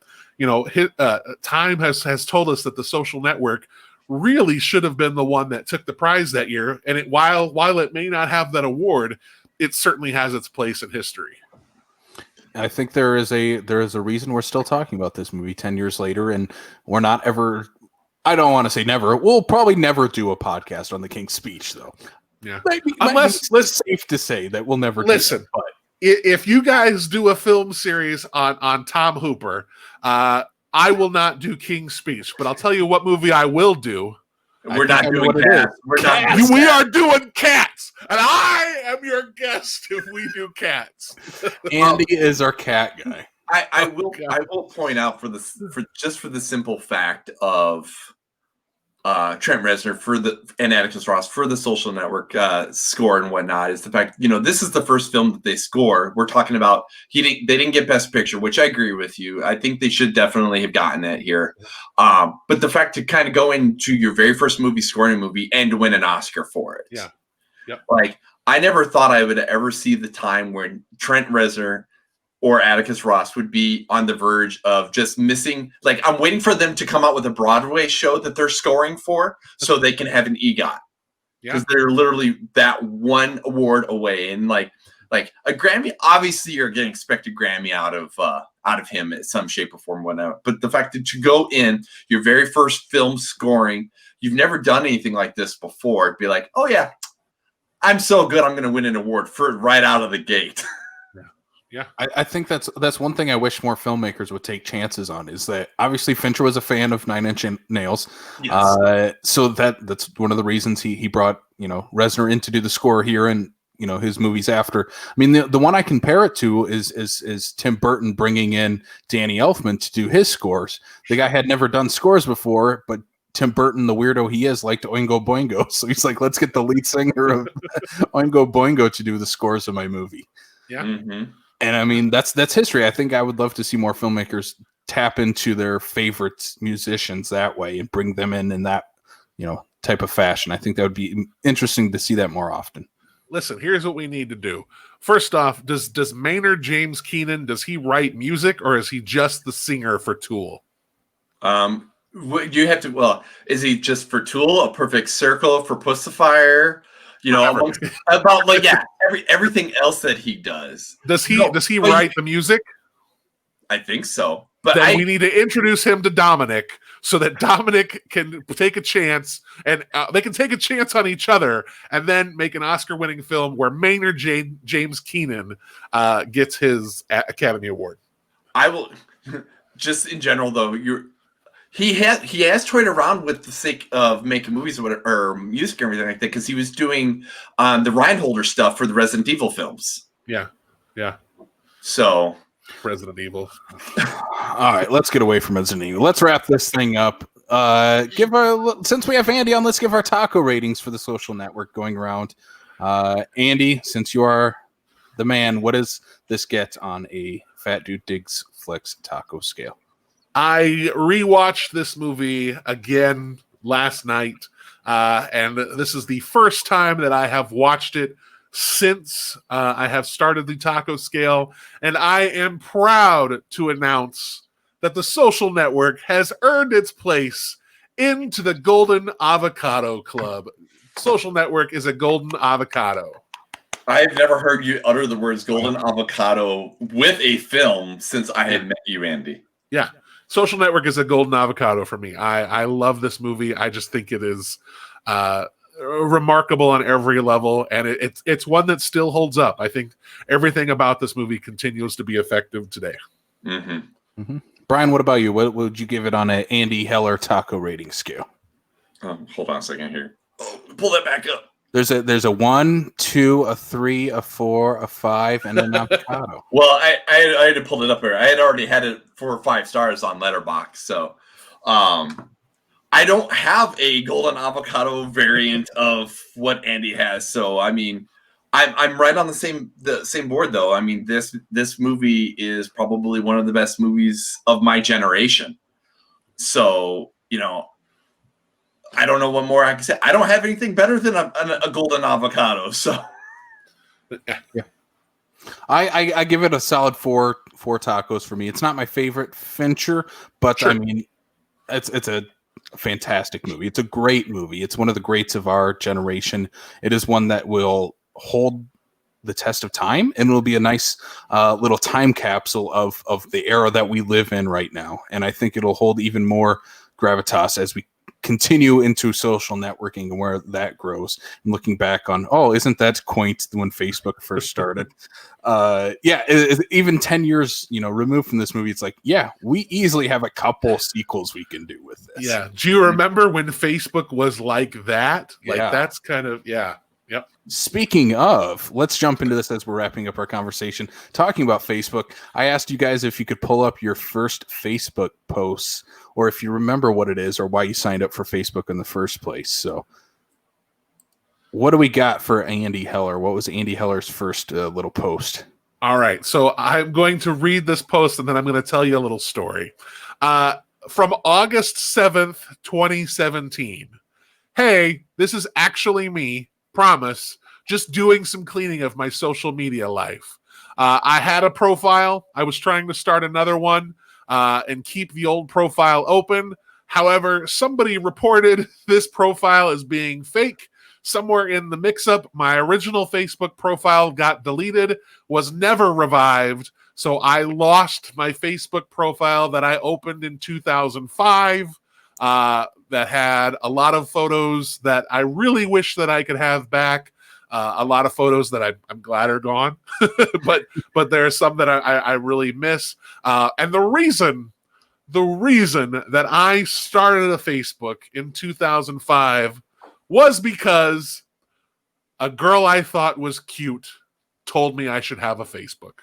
time has told us that The Social Network really should have been the one that took the prize that year. And while it may not have that award, it certainly has its place in history. I think there is a reason we're still talking about this movie 10 years later, and we're not ever. I don't want to say never. We'll probably never do a podcast on The King's Speech, though. Yeah, unless it's safe to say that we'll never. Listen, but if you guys do a film series on Tom Hooper, I will not do King's Speech, but I'll tell you what movie I will do. We're not doing Cats. We are doing Cats, and I am your guest if we do Cats. Andy is our cat guy. I will point out for the simple fact of Trent Reznor and Atticus Ross for the Social Network score and whatnot is the fact, this is the first film that they score. We're talking about they didn't get Best Picture, which I agree with you. I think they should definitely have gotten that here. But the fact to kind of go into your very first movie, scoring a movie, and to win an Oscar for it. Yeah. Yep. Like, I never thought I would ever see the time when Trent Reznor or Atticus Ross would be on the verge of just missing. Like, I'm waiting for them to come out with a Broadway show that they're scoring for so they can have an EGOT. Because they're literally that one award away. And like a Grammy, obviously you're getting expected Grammy out of him in some shape or form, whatnot. But the fact that you go in your very first film scoring, you've never done anything like this before. It'd be like, oh yeah, I'm so good, I'm going to win an award for right out of the gate. Yeah, I think that's one thing I wish more filmmakers would take chances on, is that obviously Fincher was a fan of Nine Inch Nails. Yes. So that's one of the reasons he brought, Reznor in to do the score here and, his movies after. I mean, the one I compare it to is Tim Burton bringing in Danny Elfman to do his scores. The guy had never done scores before, but Tim Burton, the weirdo he is, liked Oingo Boingo. So he's like, let's get the lead singer of Oingo Boingo to do the scores of my movie. Yeah. Mm-hmm. And I mean, that's history. I think I would love to see more filmmakers tap into their favorite musicians that way and bring them in that, type of fashion. I think that would be interesting to see that more often. Listen, here's what we need to do. First off, does Maynard James Keenan, does he write music, or is he just the singer for Tool? You have to. Well, is he just for Tool? A Perfect Circle for Pussifier? Everything else that he does. Does he write the music? I think so. But then we need to introduce him to Dominic so that Dominic can take a chance, and they can take a chance on each other, and then make an Oscar-winning film where Maynard James Keenan gets his Academy Award. I will just in general though. He has toyed around with the sake of making movies or music and everything like that because he was doing the Reinholder stuff for the Resident Evil films. Yeah. So. Resident Evil. All right, let's get away from Resident Evil. Let's wrap this thing up. Since we have Andy on, let's give our taco ratings for The Social Network going around. Andy, since you are the man, what does this get on a Fat Dude Digs Flicks taco scale? I rewatched this movie again last night, and this is the first time that I have watched it since I have started the taco scale, and I am proud to announce that The Social Network has earned its place into the Golden Avocado Club. Social Network is a golden avocado. I've never heard you utter the words golden avocado with a film since I had met you, Andy. Yeah. Social Network is a golden avocado for me. I love this movie. I just think it is remarkable on every level, and it's one that still holds up. I think everything about this movie continues to be effective today. Brian, what about you? What would you give it on an Andy Heller taco rating scale? Hold on a second here. Oh, pull that back up. There's a 1, 2, a 3, a 4, a 5, and an avocado. Well, I had to pull it up here. I had already had it 4 or 5 stars on Letterboxd, so I don't have a golden avocado variant of what Andy has. So I mean, I'm right on the same board though. I mean, this movie is probably one of the best movies of my generation. So, I don't know what more I can say. I don't have anything better than a golden avocado. So yeah. I give it a solid 4 tacos for me. It's not my favorite Fincher, but sure. I mean, it's a fantastic movie. It's a great movie. It's one of the greats of our generation. It is one that will hold the test of time, and it'll be a nice little time capsule of the era that we live in right now. And I think it'll hold even more gravitas as we continue into social networking and where that grows. And looking back on, isn't that quaint when Facebook first started? Even 10 years, removed from this movie, it's like, we easily have a couple sequels we can do with this. Yeah. Do you remember when Facebook was like that? That's kind of, Yep. Speaking of, let's jump into this as we're wrapping up our conversation. Talking about Facebook, I asked you guys if you could pull up your first Facebook posts, or if you remember what it is or why you signed up for Facebook in the first place. So what do we got for Andy Heller? What was Andy Heller's first little post? All right. So I'm going to read this post, and then I'm going to tell you a little story. From August 7th, 2017. Hey, this is actually me. Promise. Just doing some cleaning of my social media life. I had a profile. I was trying to start another one and keep the old profile open. However, somebody reported this profile as being fake. Somewhere in the mix-up, my original Facebook profile got deleted, was never revived. So I lost my Facebook profile that I opened in 2005. That had a lot of photos that I really wish that I could have back. A lot of photos that I'm glad are gone, but there are some that I really miss. And the reason that I started a Facebook in 2005 was because a girl I thought was cute told me I should have a Facebook.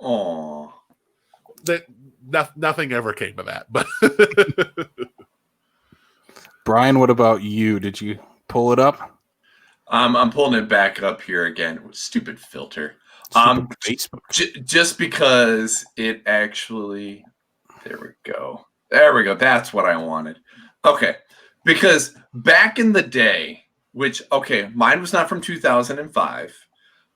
Aww. Nothing ever came of that, but. Brian, what about you? Did you pull it up? I'm pulling it back up here again. Stupid filter. Facebook. Just because it actually. There we go. That's what I wanted. Okay, because back in the day, mine was not from 2005.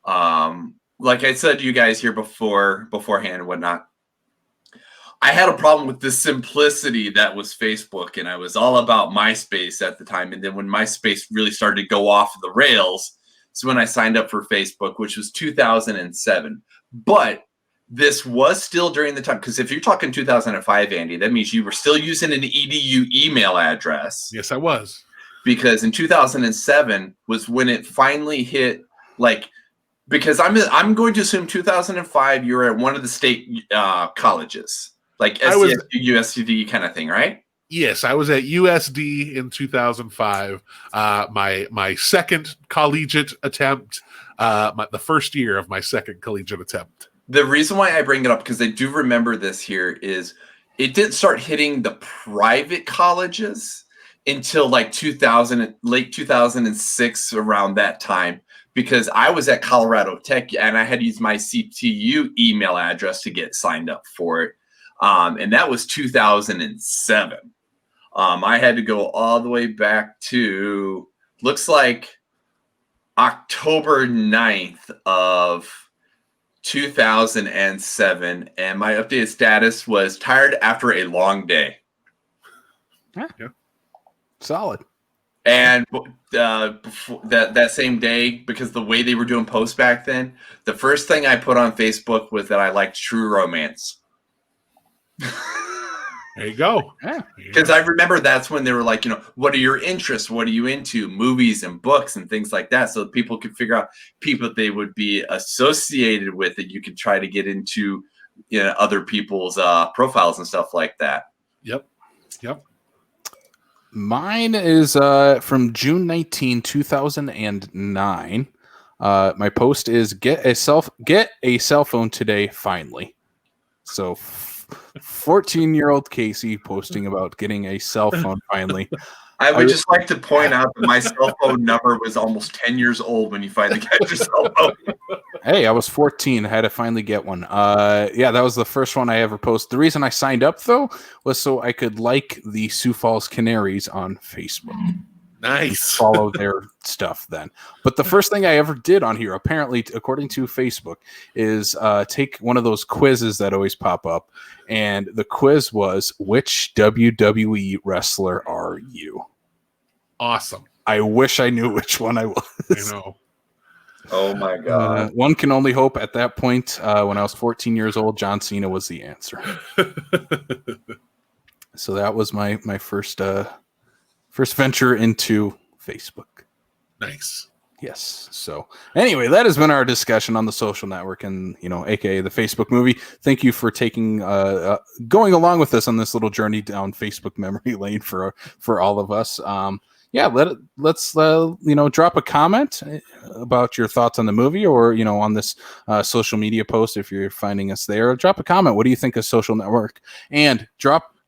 Like I said to you guys here beforehand and whatnot. I had a problem with the simplicity that was Facebook, and I was all about MySpace at the time. And then when MySpace really started to go off the rails, is when I signed up for Facebook, which was 2007. But this was still during the time, because if you're talking 2005, Andy, that means you were still using an EDU email address. Yes, I was. Because in 2007 was when it finally hit, like, because I'm going to assume 2005 you were at one of the state colleges, like SCSU, USD kind of thing, right? Yes, I was at USD in 2005. My second collegiate attempt, the first year of my second collegiate attempt. The reason why I bring it up, because I do remember this here, is it didn't start hitting the private colleges until like 2000, late 2006, around that time, because I was at Colorado Tech and I had used my CTU email address to get signed up for it. And that was 2007. I had to go all the way back to, looks like October 9th of 2007, and my updated status was tired after a long day. Solid. And before that same day, because the way they were doing posts back then, the first thing I put on Facebook was that I liked true romance. There you go. Because I remember that's when they were like, what are your interests? What are you into? Movies and books and things like that. So people could figure out people they would be associated with that you could try to get into other people's profiles and stuff like that. Yep. Mine is from June 19, 2009. My post is get a cell phone today, finally. So 14-year-old Casey posting about getting a cell phone finally. I would just like to point out that my cell phone number was almost 10 years old when you finally got your cell phone. Hey, I was 14. I had to finally get one. Yeah, that was the first one I ever posted. The reason I signed up, though, was so I could like the Sioux Falls Canaries on Facebook. Nice. Follow their stuff then. But the first thing I ever did on here, apparently, according to Facebook, is take one of those quizzes that always pop up. And the quiz was, which WWE wrestler are you? Awesome. I wish I knew which one I was. I know. Oh, my God. One can only hope at that point, when I was 14 years old, John Cena was the answer. So that was my first venture into Facebook. Nice. Yes. So anyway, that has been our discussion on the social network and, aka the Facebook movie. Thank you for taking, going along with us on this little journey down Facebook memory lane for all of us. Let's drop a comment about your thoughts on the movie or, on this social media post. If you're finding us there, drop a comment. What do you think of social network? And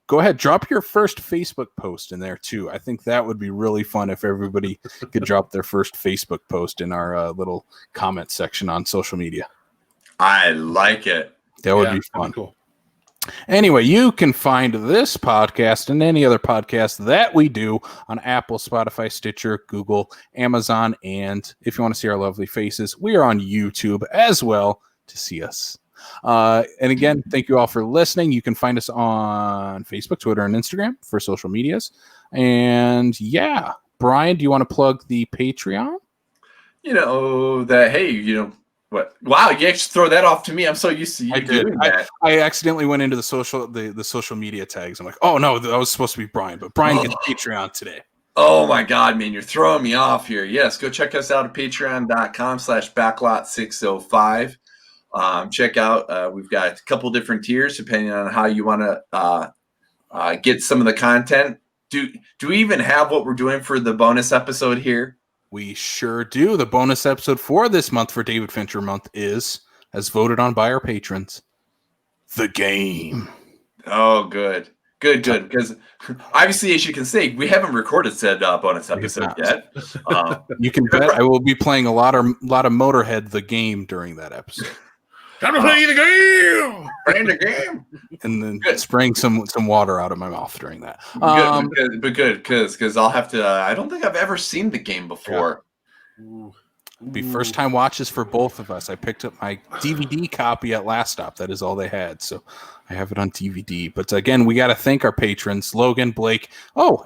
go ahead, drop your first Facebook post in there too. I think that would be really fun if everybody could drop their first Facebook post in our little comment section on social media. I like it. That would be fun. Cool. Anyway, you can find this podcast and any other podcast that we do on Apple, Spotify, Stitcher, Google, Amazon, and if you want to see our lovely faces, we are on YouTube as well to see us. And again, thank you all for listening. You can find us on Facebook, Twitter, and Instagram for social medias. And yeah, Brian, do you want to plug the Patreon? What? Wow, you actually throw that off to me. I'm so used to you doing that. I accidentally went into the social media tags. I'm like, oh no, that was supposed to be Brian, but Brian gets Patreon today. Oh my God, man, you're throwing me off here. Yes, go check us out at patreon.com/backlot605. Check out, we've got a couple different tiers depending on how you want to get some of the content. Do we even have what we're doing for the bonus episode here? We sure do. The bonus episode for this month, for David Fincher month, is, as voted on by our patrons, The Game. Oh, good. Because obviously, as you can see, we haven't recorded said bonus episode yet. You can bet I will be playing a lot of Motorhead, The Game, during that episode. Time to play the game. Playing the game, and then spraying some water out of my mouth during that. Good, because I'll have to. I don't think I've ever seen The Game before. Yeah. Be first time watches for both of us. I picked up my DVD copy at Last Stop. That is all they had, so I have it on DVD. But again, we got to thank our patrons: Logan, Blake,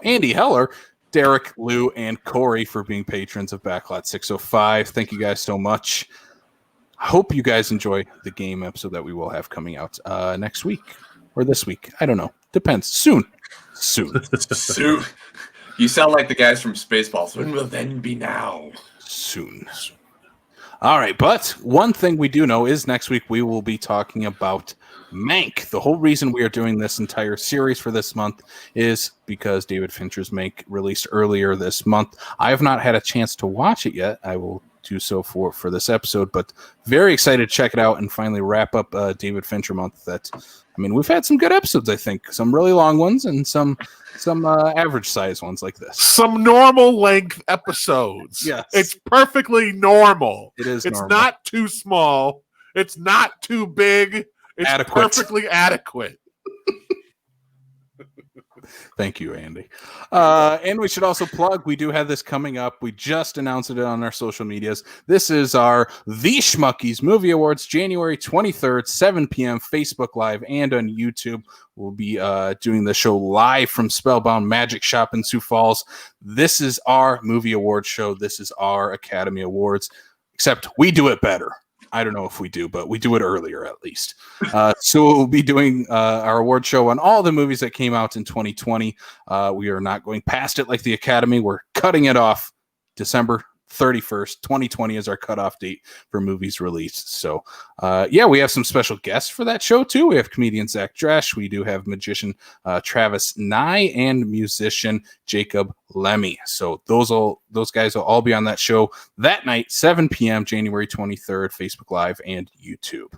Andy Heller, Derek, Lou, and Corey for being patrons of Backlot 605. Thank you guys so much. hope you guys enjoy the game episode that we will have coming out next week or this week. I don't know. Depends. Soon. You sound like the guys from Spaceballs. When will then be now? Soon. All right, but one thing we do know is next week we will be talking about Mank. The whole reason we are doing this entire series for this month is because David Fincher's Mank released earlier this month. I have not had a chance to watch it yet. I will do so for this episode, but very excited to check it out and finally wrap up David Fincher month. We've had some good episodes, I think. Some really long ones and some average size ones like this. Some normal length episodes. Yes. It's perfectly normal. It is It's normal. not too small. It's not too big. It's perfectly adequate. Thank you, Andy. And we should also plug, we do have this coming up. We just announced it on our social medias. This is our The Schmuckies Movie Awards, January 23rd, 7 p.m., Facebook Live and on YouTube. We'll be doing the show live from Spellbound Magic Shop in Sioux Falls. This is our movie award show. This is our Academy Awards, except we do it better. I don't know if we do, but we do it earlier at least. So we'll be doing our award show on all the movies that came out in 2020. We are not going past it like the Academy. We're cutting it off December 31st, 2020 is our cutoff date for movies released. So, we have some special guests for that show too. We have comedian Zach Dresch. We do have magician Travis Nye and musician Jacob Lemmy. So those guys will all be on that show that night, 7 p.m., January 23rd, Facebook Live and YouTube.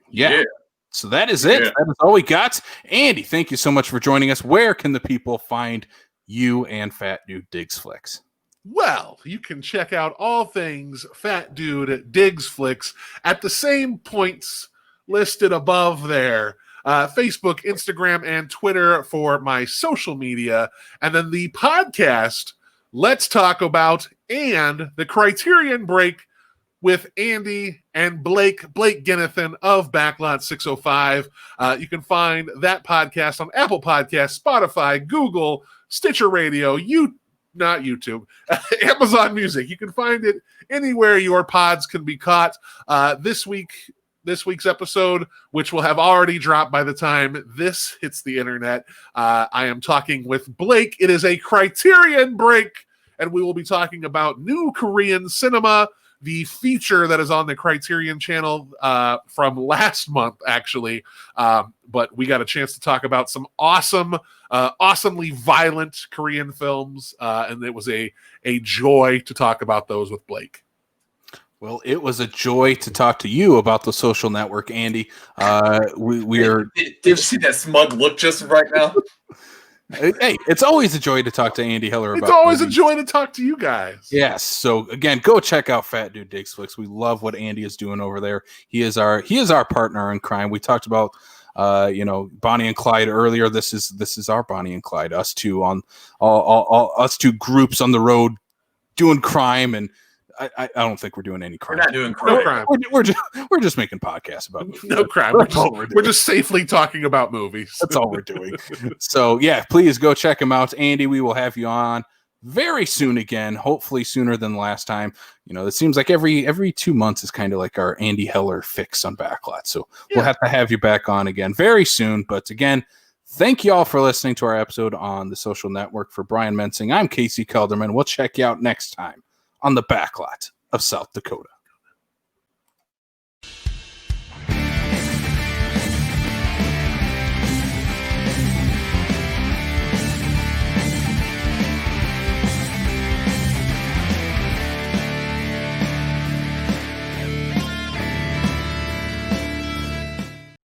Yeah. So that is it. Yeah. That is all we got. Andy, thank you so much for joining us. Where can the people find you and Fat Dude Digs Flicks? Well, you can check out all things Fat Dude Digs Flicks at the same points listed above there. Facebook, Instagram, and Twitter for my social media. And then the podcast, Let's Talk About, and the Criterion Break with Andy and Blake Ginnethan of Backlot 605. You can find that podcast on Apple Podcasts, Spotify, Google, Stitcher Radio, not YouTube, Amazon Music. You can find it anywhere your pods can be caught. This week's episode, which will have already dropped by the time this hits the internet, I am talking with Blake. It is a Criterion Break, and we will be talking about new Korean cinema, the feature that is on the Criterion channel from last month, actually. But we got a chance to talk about some awesomely violent Korean films, and it was a joy to talk about those with Blake. Well, it was a joy to talk to you about The Social Network, Andy. We are. Did you see that smug look just right now? Hey, it's always a joy to talk to Andy Heller about. It's always movies. a joy to talk to you guys. Yes. So again, go check out Fat Dude Digs Flicks. We love what Andy is doing over there. He is our partner in crime. We talked about Bonnie and Clyde earlier. This is our Bonnie and Clyde. Us two on all us two groups on the road doing crime, and I don't think we're doing any crime. We're not doing crime. No crime. We're just making podcasts about movies. No crime. We're just safely talking about movies. That's all we're doing. So yeah, please go check him out, Andy. We will have you on very soon again. Hopefully sooner than last time. It seems like every 2 months is kind of like our Andy Heller fix on Backlot. So we'll have to have you back on again very soon. But again, thank you all for listening to our episode on The Social Network. For Brian Mensing, I'm Casey Kelderman. We'll check you out next time on the Backlot of South Dakota.